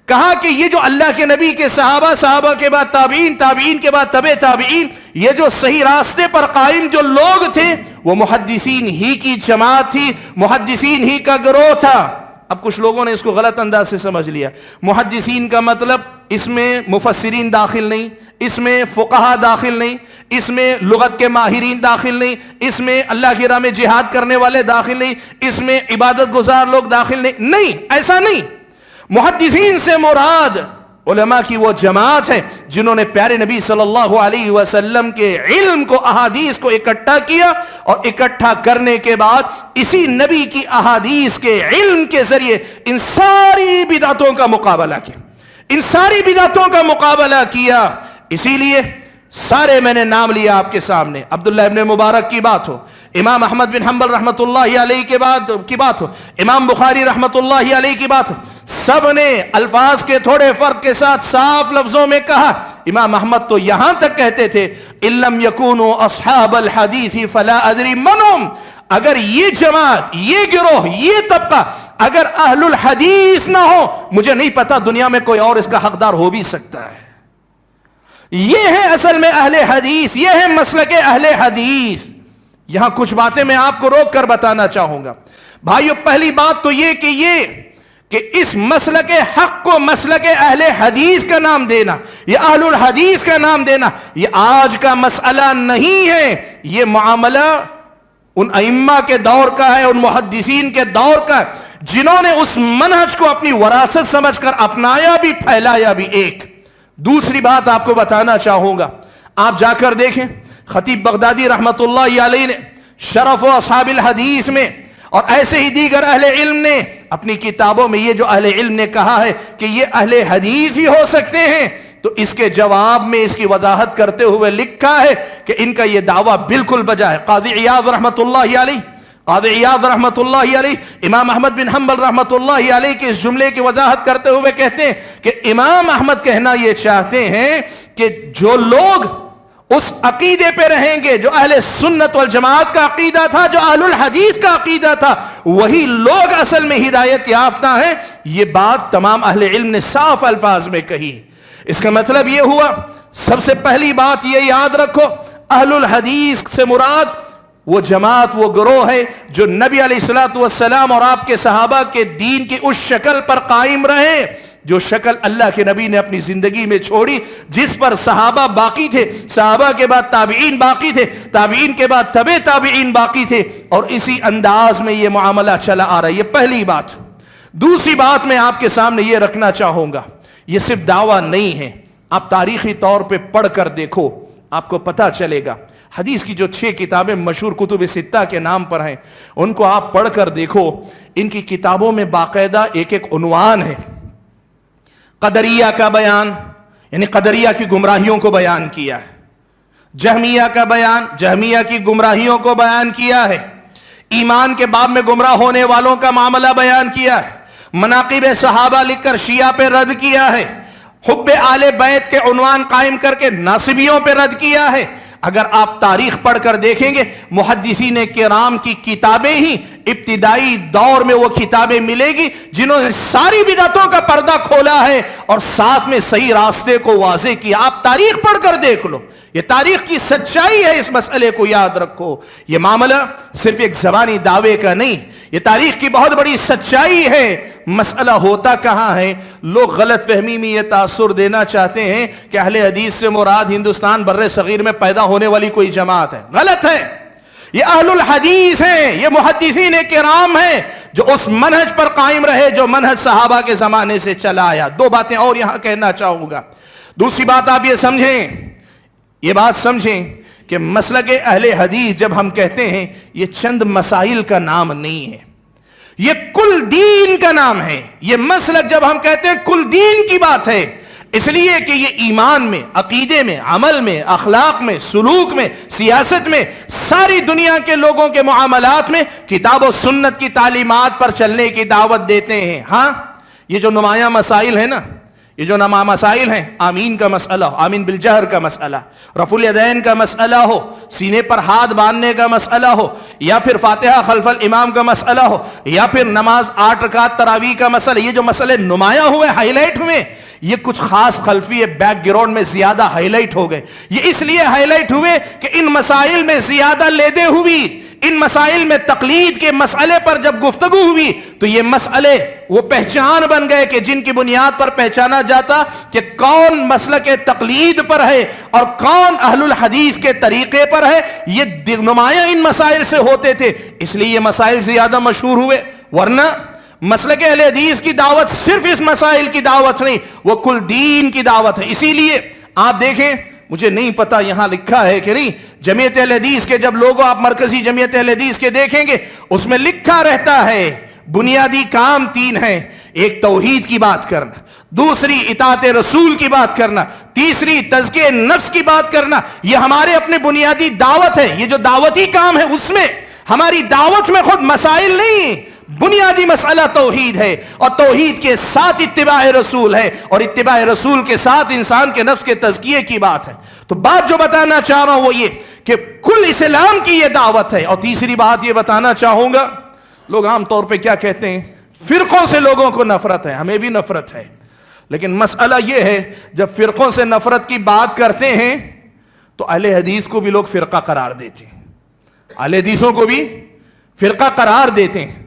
[SPEAKER 1] کہا کہ یہ جو اللہ کے نبی کے صحابہ، صحابہ کے بعد تابعین، تابعین کے بعد تبع تابعین، یہ جو صحیح راستے پر قائم جو لوگ تھے وہ محدثین ہی کی جماعت تھی، محدثین ہی کا گروہ تھا۔ اب کچھ لوگوں نے اس کو غلط انداز سے سمجھ لیا، محدثین کا مطلب اس میں مفسرین داخل نہیں، اس میں فقہا داخل نہیں، اس میں لغت کے ماہرین داخل نہیں، اس میں اللہ کی راہ میں جہاد کرنے والے داخل نہیں، اس میں عبادت گزار لوگ داخل نہیں، ایسا نہیں۔ محدثین سے مراد علماء کی وہ جماعت ہے جنہوں نے پیارے نبی صلی اللہ علیہ وسلم کے علم کو، احادیث کو اکٹھا کیا، اور اکٹھا کرنے کے بعد اسی نبی کی احادیث کے علم کے ذریعے ان ساری بدعتوں کا مقابلہ کیا، اسی لیے سارے میں نے نام لیا آپ کے سامنے، عبداللہ ابن مبارک کی بات ہو، امام احمد بن حنبل رحمت اللہ علیہ کی بات ہو، امام بخاری رحمت اللہ علیہ کی بات ہو، سب نے الفاظ کے تھوڑے فرق کے ساتھ صاف لفظوں میں کہا۔ امام احمد تو یہاں تک کہتے تھے ان لم یکونوا اصحاب الحدیث فلا ادری منهم، اگر یہ جماعت، یہ گروہ، یہ طبقہ اگر اہل الحدیث نہ ہو، مجھے نہیں پتا دنیا میں کوئی اور اس کا حقدار ہو بھی سکتا ہے۔ یہ ہے اصل میں اہل حدیث، یہ ہے مسلک اہل حدیث۔ یہاں کچھ باتیں میں آپ کو روک کر بتانا چاہوں گا۔ بھائیو پہلی بات تو یہ کہ اس مسلک حق کو مسلک اہل حدیث کا نام دینا، یہ اہل الحدیث کا نام دینا، یہ آج کا مسئلہ نہیں ہے، یہ معاملہ ان ائمہ کے دور کا ہے، ان محدثین کے دور کا ہے، جنہوں نے اس منہج کو اپنی وراثت سمجھ کر اپنایا بھی، پھیلایا بھی۔ ایک دوسری بات آپ کو بتانا چاہوں گا، آپ جا کر دیکھیں خطیب بغدادی رحمت اللہ علیہ نے شرف و اصحاب الحدیث میں اور ایسے ہی دیگر اہل علم نے اپنی کتابوں میں یہ جو اہل علم نے کہا ہے کہ یہ اہل حدیث ہی ہو سکتے ہیں، تو اس کے جواب میں اس کی وضاحت کرتے ہوئے لکھا ہے کہ ان کا یہ دعویٰ بالکل بجا ہے۔ قاضی عیاض رحمت اللہ علیہ امام احمد بن حنبل رحمت اللہ علیہ کے اس جملے کی وضاحت کرتے ہوئے کہتے ہیں کہ امام احمد کہنا یہ چاہتے ہیں کہ جو لوگ اس عقیدے پہ رہیں گے جو اہل سنت والجماعت کا عقیدہ تھا، جو اہل الحدیث کا عقیدہ تھا، وہی لوگ اصل میں ہدایت یافتہ ہیں۔ یہ بات تمام اہل علم نے صاف الفاظ میں کہی۔ اس کا مطلب یہ ہوا، سب سے پہلی بات یہ یاد رکھو، اہل الحدیث سے مراد وہ جماعت، وہ گروہ ہے جو نبی علیہ الصلوۃ والسلام اور آپ کے صحابہ کے دین کی اس شکل پر قائم رہے جو شکل اللہ کے نبی نے اپنی زندگی میں چھوڑی، جس پر صحابہ باقی تھے، صحابہ کے بعد تابعین باقی تھے، تابعین کے بعد تبع تابعین باقی تھے، اور اسی انداز میں یہ معاملہ چلا آ رہا ہے۔ یہ پہلی بات۔ دوسری بات میں آپ کے سامنے یہ رکھنا چاہوں گا، یہ صرف دعویٰ نہیں ہے، آپ تاریخی طور پہ پڑھ کر دیکھو، آپ کو پتہ چلے گا۔ حدیث کی جو 6 کتابیں مشہور کتب ستہ کے نام پر ہیں، ان کو آپ پڑھ کر دیکھو، ان کی کتابوں میں باقاعدہ ایک عنوان ہے۔ قدریہ کا بیان، یعنی قدریہ کی گمراہیوں کو بیان کیا ہے۔ جہمیہ کا بیان، جہمیہ کی گمراہیوں کو بیان کیا ہے۔ ایمان کے باب میں گمراہ ہونے والوں کا معاملہ بیان کیا ہے۔ مناقب صحابہ لکھ کر شیعہ پہ رد کیا ہے۔ حب آل بیت کے عنوان قائم کر کے ناصبیوں پہ رد کیا ہے۔ اگر آپ تاریخ پڑھ کر دیکھیں گے، محدثین کرام کی کتابیں ہی ابتدائی دور میں وہ کتابیں ملے گی جنہوں نے ساری بدعتوں کا پردہ کھولا ہے اور ساتھ میں صحیح راستے کو واضح کیا۔ آپ تاریخ پڑھ کر دیکھ لو، یہ تاریخ کی سچائی ہے، اس مسئلے کو یاد رکھو۔ یہ معاملہ صرف ایک زبانی دعوے کا نہیں، یہ تاریخ کی بہت بڑی سچائی ہے۔ مسئلہ ہوتا کہاں ہے؟ لوگ غلط فہمی میں یہ تاثر دینا چاہتے ہیں کہ اہل حدیث سے مراد ہندوستان بر صغیر میں پیدا ہونے والی کوئی جماعت ہے۔ غلط ہے، یہ اہل الحدیث ہیں، یہ محدثین کرام ہیں جو اس منہج پر قائم رہے جو منہج صحابہ کے زمانے سے چلا آیا۔ 2 باتیں اور یہاں کہنا چاہوں گا۔ دوسری بات آپ یہ سمجھیں، یہ بات سمجھیں کہ مسلک اہل حدیث جب ہم کہتے ہیں، یہ چند مسائل کا نام نہیں ہے، یہ کل دین کا نام ہے۔ یہ مسلک جب ہم کہتے ہیں کل دین کی بات ہے، اس لیے کہ یہ ایمان میں، عقیدے میں، عمل میں، اخلاق میں، سلوک میں، سیاست میں، ساری دنیا کے لوگوں کے معاملات میں کتاب و سنت کی تعلیمات پر چلنے کی دعوت دیتے ہیں۔ ہاں، یہ جو نمایاں مسائل ہیں نا، یہ جو مسائل ہیں، آمین کا مسئلہ ہو، آمین بالجہر کا مسئلہ، رفع الیدین کا مسئلہ ہو، سینے پر ہاتھ باندھنے کا مسئلہ ہو، یا پھر فاتحہ خلف الامام کا مسئلہ ہو، یا پھر نماز 8 رکعت تراویح کا مسئلہ، یہ جو مسئلے نمایاں ہوئے، ہائی لائٹ ہوئے، یہ کچھ خاص خلفی بیک گراؤنڈ میں زیادہ ہائی لائٹ ہو گئے۔ یہ اس لیے ہائی لائٹ ہوئے کہ ان مسائل میں زیادہ لیدے ہوئی، ان مسائل میں تقلید کے مسئلے پر جب گفتگو ہوئی تو یہ مسئلے وہ پہچان بن گئے کہ جن کی بنیاد پر پہچانا جاتا کہ کون مسلک تقلید پر ہے اور کون اہل الحدیث کے طریقے پر ہے، یہ نمایاں ان مسائل سے ہوتے تھے، اس لیے یہ مسائل زیادہ مشہور ہوئے۔ ورنہ مسلک اہل حدیث کی دعوت صرف اس مسائل کی دعوت نہیں، وہ کل دین کی دعوت ہے۔ اسی لیے آپ دیکھیں، مجھے نہیں پتا یہاں لکھا ہے کہ نہیں، جمعیت اہل حدیث کے جب لوگوں آپ مرکزی جمعیت اہل حدیث کے دیکھیں گے، اس میں لکھا رہتا ہے بنیادی کام 3 ہیں، ایک توحید کی بات کرنا، دوسری اطاعت رسول کی بات کرنا، تیسری تزکیہ نفس کی بات کرنا۔ یہ ہمارے اپنے بنیادی دعوت ہے، یہ جو دعوتی کام ہے اس میں ہماری دعوت میں خود مسائل نہیں، بنیادی مسئلہ توحید ہے، اور توحید کے ساتھ اتباع رسول ہے، اور اتباع رسول کے ساتھ انسان کے نفس کے تزکیے کی بات ہے۔ تو بات جو بتانا چاہ رہا ہوں وہ یہ کہ کل اسلام کی یہ دعوت ہے۔ اور تیسری بات یہ بتانا چاہوں گا، لوگ عام طور پہ کیا کہتے ہیں، فرقوں سے لوگوں کو نفرت ہے، ہمیں بھی نفرت ہے، لیکن مسئلہ یہ ہے جب فرقوں سے نفرت کی بات کرتے ہیں تو اہل حدیث کو بھی لوگ فرقہ قرار دیتے ہیں، اہل حدیثوں کو بھی فرقہ قرار دیتے ہیں۔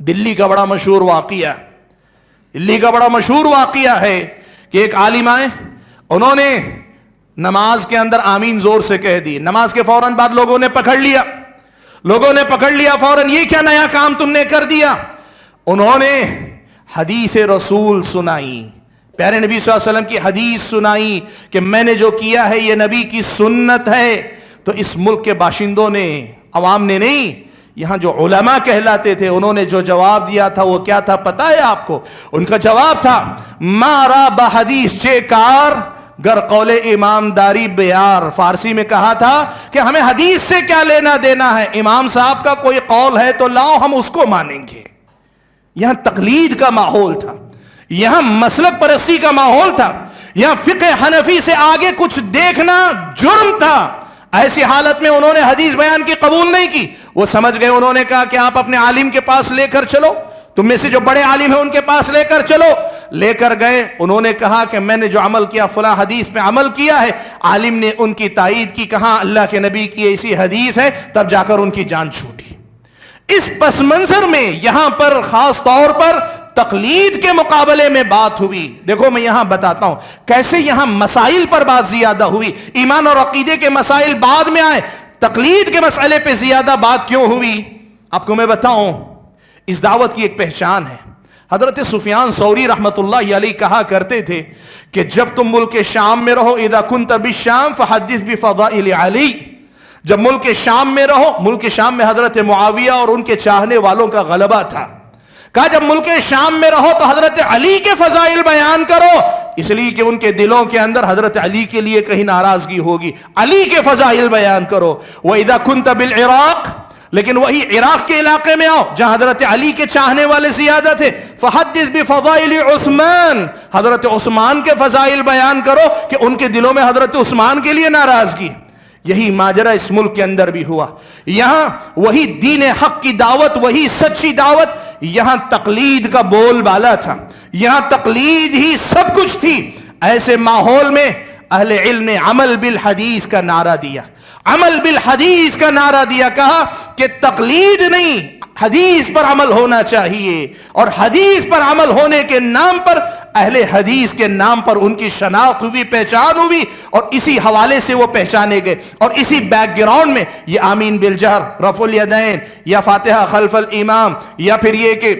[SPEAKER 1] دلی کا بڑا مشہور واقعہ، دلی کا بڑا مشہور واقعہ ہے کہ ایک عالم آئے، انہوں نے نماز کے اندر آمین زور سے کہہ دی، نماز کے فوراً بعد لوگوں نے پکڑ لیا فوراً، یہ کیا نیا کام تم نے کر دیا؟ انہوں نے حدیث رسول سنائی، پیارے نبی صلی اللہ علیہ وسلم کی حدیث سنائی کہ میں نے جو کیا ہے یہ نبی کی سنت ہے۔ تو اس ملک کے باشندوں نے، عوام نے نہیں، یہاں جو علماء کہلاتے تھے، انہوں نے جو جواب دیا تھا وہ کیا تھا پتہ ہے آپ کو؟ ان کا جواب تھا مارا بحدیث چے کار گر قول امام داری بیار۔ فارسی میں کہا تھا کہ ہمیں حدیث سے کیا لینا دینا ہے، امام صاحب کا کوئی قول ہے تو لاؤ ہم اس کو مانیں گے۔ یہاں تقلید کا ماحول تھا، یہاں مسلک پرستی کا ماحول تھا، یہاں فقہ حنفی سے آگے کچھ دیکھنا جرم تھا۔ ایسی حالت میں انہوں نے حدیث بیان کی قبول نہیں کی، وہ سمجھ گئے، انہوں نے کہا کہ آپ اپنے عالم کے پاس لے کر چلو، تم میں سے جو بڑے عالم ہیں ان کے پاس لے کر چلو۔ لے کر گئے، انہوں نے کہا کہ میں نے جو عمل کیا فلاں حدیث پہ عمل کیا ہے، عالم نے ان کی تائید کی، کہا اللہ کے نبی کی ایسی حدیث ہے، تب جا کر ان کی جان چھوٹی۔ اس پس منظر میں یہاں پر خاص طور پر تقلید کے مقابلے میں بات ہوئی۔ دیکھو میں یہاں بتاتا ہوں کیسے یہاں مسائل پر بات زیادہ ہوئی، ایمان اور عقیدے کے مسائل بعد میں آئے، تقلید کے مسئلے پہ زیادہ بات کیوں ہوئی؟ آپ کو میں بتاؤں، اس دعوت کی ایک پہچان ہے۔ حضرت سفیان ثوری رحمت اللہ علیہ کہا کرتے تھے کہ جب تم ملک شام میں رہو، اذا کنت بالشام فحدث بفضائل علی، جب ملک شام میں رہو، ملک شام میں حضرت معاویہ اور ان کے چاہنے والوں کا غلبہ تھا، کہا جب ملک شام میں رہو تو حضرت علی کے فضائل بیان کرو، اس لیے کہ ان کے دلوں کے اندر حضرت علی کے لیے کہیں ناراضگی ہوگی، علی کے فضائل بیان کرو۔ وَإِذَا كُنْتَ بِالْعِرَاقِ، لیکن وہی عراق کے علاقے میں آؤ جہاں حضرت علی کے چاہنے والے زیادہ تھے، فحدث بفضائل عثمان، حضرت عثمان کے فضائل بیان کرو کہ ان کے دلوں میں حضرت عثمان کے لیے ناراضگی۔ یہی ماجرا اس ملک کے اندر بھی ہوا، یہاں وہی دین حق کی دعوت، وہی سچی دعوت، یہاں تقلید کا بول بالا تھا، یہاں تقلید ہی سب کچھ تھی۔ ایسے ماحول میں اہل علم نے عمل بالحدیث کا نعرہ دیا، عمل بالحدیث کا نعرہ دیا، کہا کہ تقلید نہیں، حدیث پر عمل ہونا چاہیے، اور حدیث پر عمل ہونے کے نام پر اہل حدیث کے نام پر ان کی شناخت ہوئی، پہچان ہوئی، اور اسی حوالے سے وہ پہچانے گئے۔ اور اسی بیک گراؤنڈ میں یہ آمین بالجہر، رفع الیدین، یا فاتحہ خلف الامام، یا پھر یہ کہ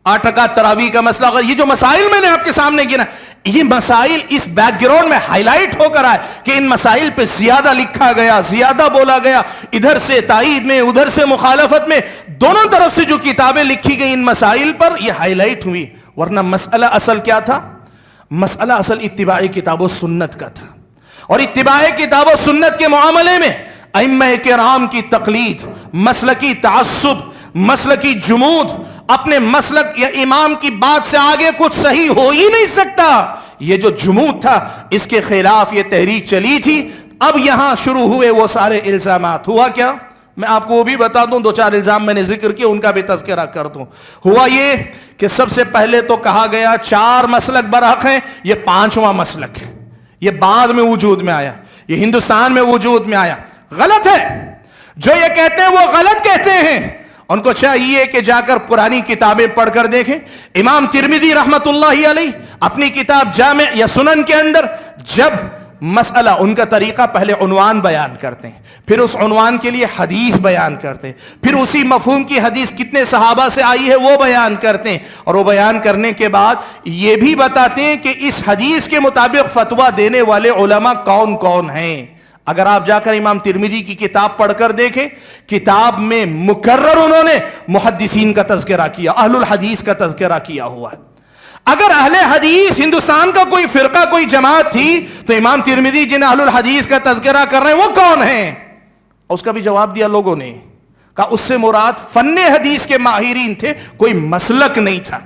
[SPEAKER 1] 8 رکعت تراویح کا مسئلہ، اگر یہ جو مسائل میں نے آپ کے سامنے گنا، یہ مسائل اس بیک گراؤنڈ میں ہائی لائٹ ہو کر آئے کہ ان مسائل پہ زیادہ لکھا گیا، زیادہ بولا گیا، ادھر سے تائید میں، ادھر سے مخالفت میں، دونوں طرف سے جو کتابیں لکھی گئی ان مسائل پر، یہ ہائی لائٹ ہوئی۔ ورنہ مسئلہ اصل کیا تھا؟ مسئلہ اصل اتباع کتاب و سنت کا تھا، اور اتباع کتاب و سنت کے معاملے میں ائمہ کرام کی تقلید، مسلکی تعصب، مسلکی جمود، اپنے مسلک یا امام کی بات سے آگے کچھ صحیح ہو ہی نہیں سکتا، یہ جو جمود تھا اس کے خلاف یہ تحریک چلی تھی۔ اب یہاں شروع ہوئے وہ سارے الزامات۔ ہوا کیا؟ میں آپ کو وہ بھی بتا دوں، 2-4 الزام میں نے ذکر کیا، ان کا بھی تذکرہ کر دوں۔ ہوا یہ کہ سب سے پہلے تو کہا گیا 4 مسلک برحق ہیں، یہ 5واں مسلک ہے، یہ بعد میں وجود میں آیا، یہ ہندوستان میں وجود میں آیا۔ غلط ہے، جو یہ کہتے ہیں وہ غلط کہتے ہیں، ان کو چاہیے کہ جا کر پرانی کتابیں پڑھ کر دیکھیں۔ امام ترمذی رحمت اللہ علیہ اپنی کتاب جامع یا سنن کے اندر جب مسئلہ، ان کا طریقہ پہلے عنوان بیان کرتے ہیں، پھر اس عنوان کے لیے حدیث بیان کرتے ہیں، پھر اسی مفہوم کی حدیث کتنے صحابہ سے آئی ہے وہ بیان کرتے ہیں، اور وہ بیان کرنے کے بعد یہ بھی بتاتے ہیں کہ اس حدیث کے مطابق فتویٰ دینے والے علماء کون کون ہیں۔ اگر آپ جا کر امام ترمذی کی کتاب پڑھ کر دیکھیں، کتاب میں مکرر انہوں نے محدثین کا تذکرہ کیا، اہل الحدیث کا تذکرہ کیا ہوا ہے۔ اگر اہل حدیث ہندوستان کا کوئی فرقہ، کوئی جماعت تھی، تو امام ترمذی جن اہل الحدیث کا تذکرہ کر رہے ہیں وہ کون ہیں؟ اس کا بھی جواب دیا لوگوں نے، کہا اس سے مراد فن حدیث کے ماہرین تھے، کوئی مسلک نہیں تھا۔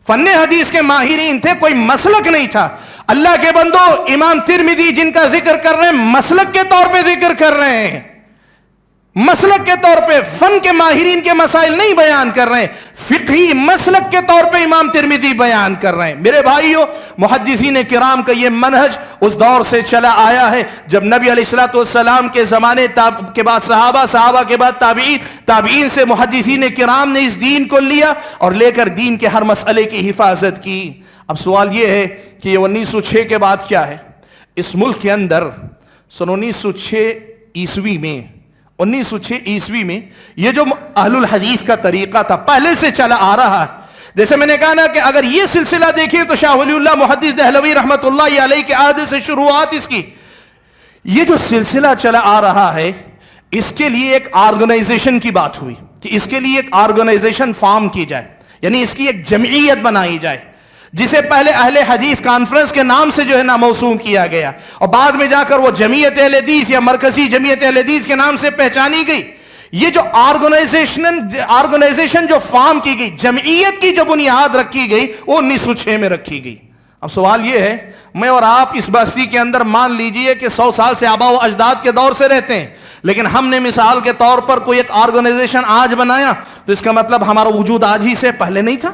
[SPEAKER 1] فن حدیث کے ماہرین تھے، کوئی مسلک نہیں تھا۔ اللہ کے بندو، امام ترمذی جن کا ذکر کر رہے ہیں مسلک کے طور پہ ذکر کر رہے ہیں، مسلک کے طور پہ فن کے ماہرین کے مسائل نہیں بیان کر رہے ہیں، فقہی مسلک کے طور پہ امام ترمذی بیان کر رہے ہیں۔ میرے بھائیو، محدثین کرام کا یہ منہج اس دور سے چلا آیا ہے جب نبی علیہ الصلوۃ والسلام کے زمانے کے بعد صحابہ کے بعد تابعین سے محدثین کرام نے اس دین کو لیا اور لے کر دین کے ہر مسئلے کی حفاظت کی۔ اب سوال یہ ہے کہ یہ 1906 کے بعد کیا ہے؟ اس ملک کے اندر سن 1906 عیسوی میں یہ جو اہل الحدیث کا طریقہ تھا پہلے سے چلا آ رہا ہے۔ جیسے میں نے کہا نا کہ اگر یہ سلسلہ دیکھیں تو شاہ ولی اللہ محدث دہلوی رحمت اللہ علیہ کے عہد سے شروعات اس کی، یہ جو سلسلہ چلا آ رہا ہے اس کے لیے ایک آرگنائزیشن کی بات ہوئی کہ اس کے لیے ایک آرگنائزیشن فارم کی جائے، یعنی اس کی ایک جمعیت بنائی جائے، جسے پہلے اہل حدیث کانفرنس کے نام سے جو ہے نا موسوم کیا گیا اور بعد میں جا کر وہ جمعیت اہل حدیث یا مرکزی جمعیت اہل حدیث کے نام سے پہچانی گئی۔ یہ جو آرگنائزیشن جو فارم کی گئی، جمعیت کی جو بنیاد رکھی گئی وہ 1906 میں رکھی گئی۔ اب سوال یہ ہے، میں اور آپ اس بستی کے اندر مان لیجئے کہ 100 سال سے آباء و اجداد کے دور سے رہتے ہیں، لیکن ہم نے مثال کے طور پر کوئی ایک آرگنائزیشن آج بنایا تو اس کا مطلب ہمارا وجود آج ہی سے پہلے نہیں تھا۔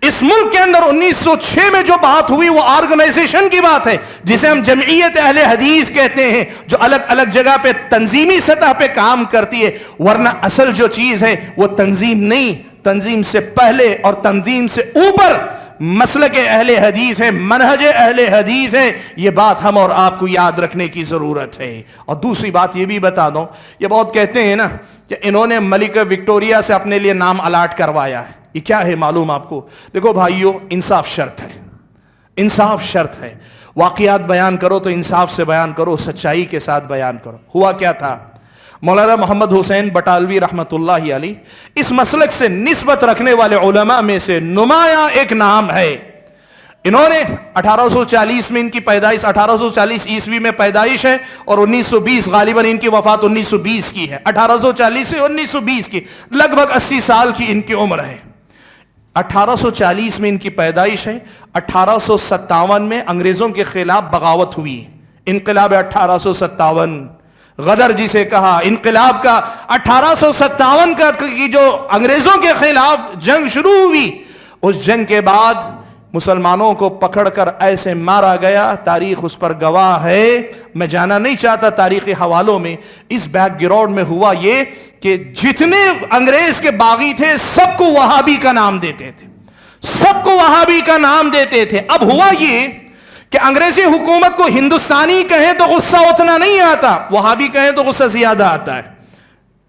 [SPEAKER 1] اس ملک کے اندر 1906 میں جو بات ہوئی وہ آرگنائزیشن کی بات ہے، جسے ہم جمعیت اہل حدیث کہتے ہیں، جو الگ الگ جگہ پہ تنظیمی سطح پہ کام کرتی ہے، ورنہ اصل جو چیز ہے وہ تنظیم نہیں، تنظیم سے پہلے اور تنظیم سے اوپر مسلک اہل حدیث ہے، منہج اہل حدیث ہے۔ یہ بات ہم اور آپ کو یاد رکھنے کی ضرورت ہے۔ اور دوسری بات یہ بھی بتا دوں، یہ بہت کہتے ہیں نا کہ انہوں نے ملکہ وکٹوریہ سے اپنے لیے نام الاٹ کروایا ہے، یہ کیا ہے معلوم آپ کو؟ دیکھو بھائیو، انصاف شرط ہے، انصاف شرط ہے۔ واقعات بیان کرو تو انصاف سے بیان کرو، سچائی کے ساتھ بیان کرو۔ ہوا کیا تھا؟ مولانا محمد حسین بٹالوی رحمت اللہ علیہ اس مسلک سے نسبت رکھنے والے علماء میں سے نمایاں ایک نام ہے۔ انہوں نے 1840 میں ان کی پیدائش، 1840 عیسوی میں پیدائش ہے اور 1920 غالباً ان کی وفات 1920 کی ہے، 1840 سے 1920 کی، لگ بھگ 80 سال کی ان کی عمر ہے۔ 1840 میں ان کی پیدائش ہے، 1857 میں انگریزوں کے خلاف بغاوت ہوئی، انقلاب 1857، غدر جسے کہا انقلاب کا، 1857 کا کی جو انگریزوں کے خلاف جنگ شروع ہوئی، اس جنگ کے بعد مسلمانوں کو پکڑ کر ایسے مارا گیا، تاریخ اس پر گواہ ہے، میں جانا نہیں چاہتا تاریخی حوالوں میں۔ اس بیک گراؤنڈ میں ہوا یہ کہ جتنے انگریز کے باغی تھے سب کو وہابی کا نام دیتے تھے، سب کو وہابی کا نام دیتے تھے۔ اب ہوا یہ کہ انگریزی حکومت کو ہندوستانی کہیں تو غصہ اتنا نہیں آتا، وہابی کہیں تو غصہ زیادہ آتا ہے۔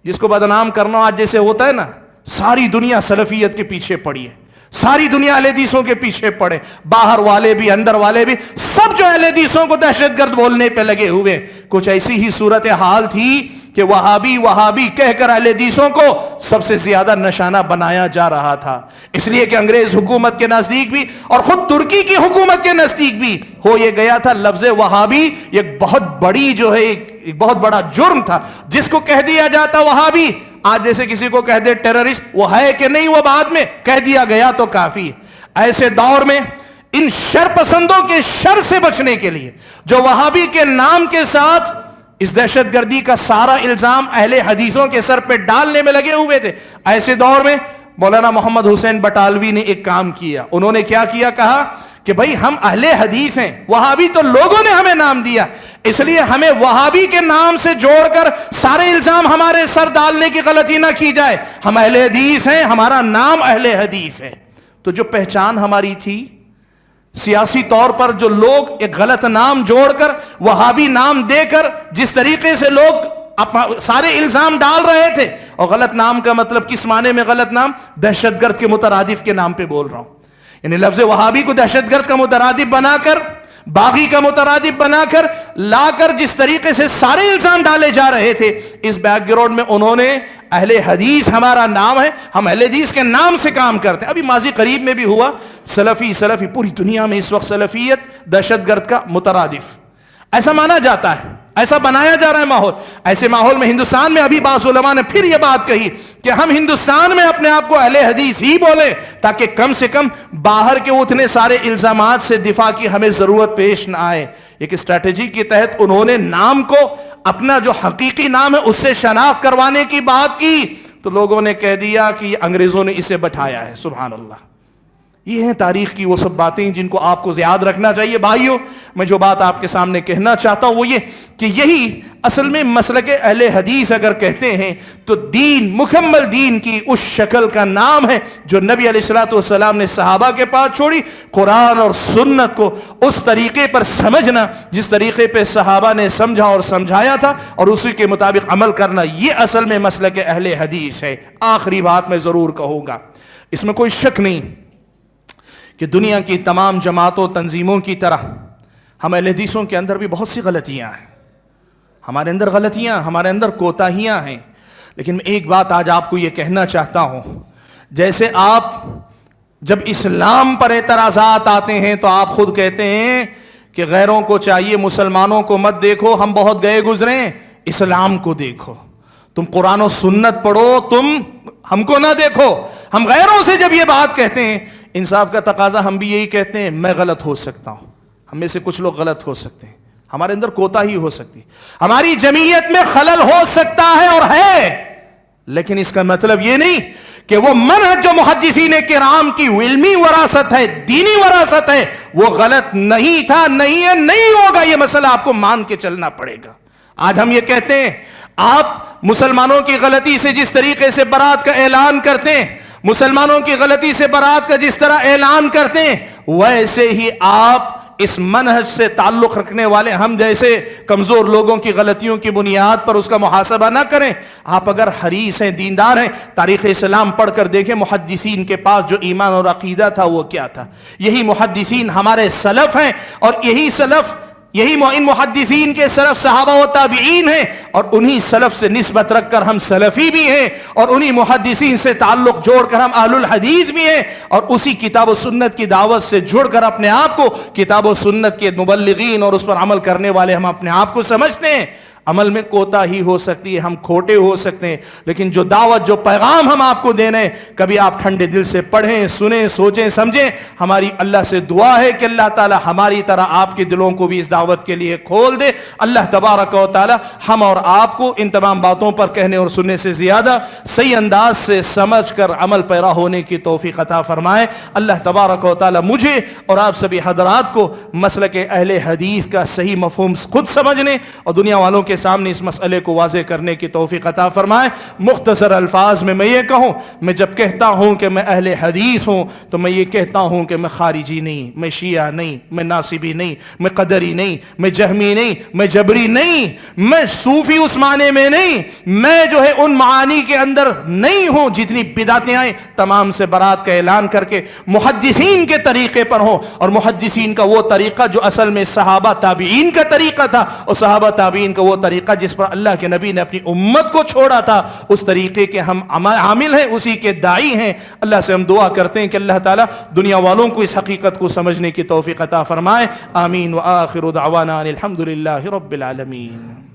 [SPEAKER 1] جس کو بدنام کرنا آج جیسے ہوتا ہے نا، ساری دنیا سلفیت کے پیچھے پڑی ہے، ساری دنیا اہل حدیثوں کے پیچھے پڑے، باہر والے بھی اندر والے بھی، سب جو اہل حدیثوں کو دہشت گرد بولنے پہ لگے ہوئے۔ کچھ ایسی ہی صورتحال تھی کہ وہابی کہہ کر اہل حدیثوں کو سب سے زیادہ نشانہ بنایا جا رہا تھا، اس لیے کہ انگریز حکومت کے نزدیک بھی اور خود ترکی کی حکومت کے نزدیک بھی ہو یہ گیا تھا لفظ وہابی ایک بہت بڑی جو ہے ایک بہت بڑا جرم تھا، جس کو کہہ دیا جاتا وہابی، آج جیسے کسی کو کہہ دے ٹیررسٹ، وہ ہے کہ نہیں وہ بعد میں کہہ دیا گیا تو کافی۔ ایسے دور میں ان شر پسندوں کے شر سے بچنے کے لیے جو وہابی کے نام کے ساتھ اس دہشت گردی کا سارا الزام اہل حدیثوں کے سر پہ ڈالنے میں لگے ہوئے تھے، ایسے دور میں مولانا محمد حسین بٹالوی نے ایک کام کیا۔ انہوں نے کیا کیا؟ کہا کہ بھائی ہم اہل حدیث ہیں، وہابی تو لوگوں نے ہمیں نام دیا، اس لیے ہمیں وہابی کے نام سے جوڑ کر سارے الزام ہمارے سر ڈالنے کی غلطی نہ کی جائے، ہم اہل حدیث ہیں، ہمارا نام اہل حدیث ہے۔ تو جو پہچان ہماری تھی سیاسی طور پر، جو لوگ ایک غلط نام جوڑ کر وہابی نام دے کر جس طریقے سے لوگ سارے الزام ڈال رہے تھے، اور غلط نام کا مطلب کس معنی میں غلط نام؟ دہشت گرد کے مترادف کے نام پہ بول رہا ہوں، یعنی لفظ وہابی کو دہشت گرد کا مترادف بنا کر، باغی کا مترادف بنا کر لا کر جس طریقے سے سارے الزام ڈالے جا رہے تھے، اس بیک گراؤنڈ میں انہوں نے اہل حدیث ہمارا نام ہے، ہم اہل حدیث کے نام سے کام کرتے ہیں۔ ابھی ماضی قریب میں بھی ہوا، سلفی پوری دنیا میں اس وقت سلفیت دہشت گرد کا مترادف ایسا مانا جاتا ہے، ایسا بنایا جا رہا ہے ماحول۔ ایسے ماحول میں ہندوستان میں ابھی بعض علماء نے پھر یہ بات کہی کہ ہم ہندوستان میں اپنے آپ کو اہل حدیث ہی بولیں، تاکہ کم سے کم باہر کے اتنے سارے الزامات سے دفاع کی ہمیں ضرورت پیش نہ آئے۔ ایک اسٹریٹجی کے تحت انہوں نے نام کو اپنا جو حقیقی نام ہے اس سے شناخت کروانے کی بات کی تو لوگوں نے کہہ دیا کہ یہ انگریزوں نے اسے بٹھایا ہے. سبحان اللہ. یہ ہیں تاریخ کی وہ سب باتیں جن کو آپ کو یاد رکھنا چاہیے. بھائیو, میں جو بات آپ کے سامنے کہنا چاہتا ہوں وہ یہ کہ یہی اصل میں مسلک اہل حدیث اگر کہتے ہیں تو دین, مکمل دین کی اس شکل کا نام ہے جو نبی علیہ الصلوۃ والسلام نے صحابہ کے پاس چھوڑی. قرآن اور سنت کو اس طریقے پر سمجھنا جس طریقے پہ صحابہ نے سمجھا اور سمجھایا تھا اور اسی کے مطابق عمل کرنا, یہ اصل میں مسلک اہل حدیث ہے. آخری بات میں ضرور کہوں گا, اس میں کوئی شک نہیں کہ دنیا کی تمام جماعتوں تنظیموں کی طرح ہم اہل حدیثوں کے اندر بھی بہت سی غلطیاں ہیں. ہمارے اندر غلطیاں, ہمارے اندر کوتاہیاں ہیں. لیکن میں ایک بات آج آپ کو یہ کہنا چاہتا ہوں, جیسے آپ جب اسلام پر اعتراضات آتے ہیں تو آپ خود کہتے ہیں کہ غیروں کو چاہیے مسلمانوں کو مت دیکھو, ہم بہت گئے گزرے, اسلام کو دیکھو, تم قرآن و سنت پڑھو, تم ہم کو نہ دیکھو. ہم غیروں سے جب یہ بات کہتے ہیں, انصاف کا تقاضا ہم بھی یہی کہتے ہیں, میں غلط ہو سکتا ہوں, ہم میں سے کچھ لوگ غلط ہو سکتے ہیں, ہمارے اندر کوتاہی ہو سکتی ہے, ہماری جمعیت میں خلل ہو سکتا ہے اور ہے, لیکن اس کا مطلب یہ نہیں کہ وہ منہج جو محدثین کرام کی علمی وراثت ہے, دینی وراثت ہے, وہ غلط نہیں تھا, نہیں ہے, نہیں ہوگا. یہ مسئلہ آپ کو مان کے چلنا پڑے گا. آج ہم یہ کہتے ہیں آپ مسلمانوں کی غلطی سے جس طریقے سے برات کا اعلان کرتے ہیں, مسلمانوں کی غلطی سے برات کا جس طرح اعلان کرتے ہیں, ویسے ہی آپ اس منہج سے تعلق رکھنے والے ہم جیسے کمزور لوگوں کی غلطیوں کی بنیاد پر اس کا محاسبہ نہ کریں. آپ اگر حریص ہیں, دیندار ہیں, تاریخ اسلام پڑھ کر دیکھیں محدثین کے پاس جو ایمان اور عقیدہ تھا وہ کیا تھا. یہی محدثین ہمارے سلف ہیں, اور یہی سلف, یہی ان محدثین کے سلف صحابہ و تابعین ہیں, اور انہی سلف سے نسبت رکھ کر ہم سلفی بھی ہیں, اور انہی محدثین سے تعلق جوڑ کر ہم اہل الحدیث بھی ہیں, اور اسی کتاب و سنت کی دعوت سے جڑ کر اپنے آپ کو کتاب و سنت کے مبلغین اور اس پر عمل کرنے والے ہم اپنے آپ کو سمجھتے ہیں. عمل میں کوتاہی ہو سکتی ہے, ہم کھوٹے ہو سکتے ہیں, لیکن جو دعوت, جو پیغام ہم آپ کو دینے, کبھی آپ ٹھنڈے دل سے پڑھیں, سنیں, سوچیں, سمجھیں. ہماری اللہ سے دعا ہے کہ اللہ تعالی ہماری طرح آپ کے دلوں کو بھی اس دعوت کے لیے کھول دے. اللہ تبارک و تعالی ہم اور آپ کو ان تمام باتوں پر کہنے اور سننے سے زیادہ صحیح انداز سے سمجھ کر عمل پیرا ہونے کی توفیق عطا فرمائے. اللہ تبارک و تعالی مجھے اور آپ سبھی حضرات کو مسلک اہل حدیث کا صحیح مفہوم خود سمجھنے اور دنیا والوں کے سامنے اس مسئلے کو واضح کرنے کی توفیق عطا فرمائے. مختصر الفاظ میں یہ کہوں, میں جب کہتا ہوں کہ میں اہل حدیث ہوں تو میں یہ کہتا ہوں کہ میں خارجی نہیں, میں شیعہ نہیں, میں ناصبی نہیں, میں قدری نہیں, میں جہمی نہیں, میں جبری نہیں, میں صوفی اس معنی میں نہیں, میں جو ہے ان معانی کے اندر نہیں ہوں جتنی بدعتیں آئیں تمام سے برات کا اعلان کر کے محدثین کے طریقے پر ہوں, اور محدثین کا وہ طریقہ جو اصل میں صحابہ تابعین کا طریقہ تھا, اور صحابہ تابعین کا وہ طریقہ جس پر اللہ کے نبی نے اپنی امت کو چھوڑا تھا, اس طریقے کے ہم عامل ہیں, اسی کے داعی ہیں. اللہ سے ہم دعا کرتے ہیں کہ اللہ تعالیٰ دنیا والوں کو اس حقیقت کو سمجھنے کی توفیق عطا فرمائے. آمین. وآخر دعوانا الحمد للہ رب العالمین.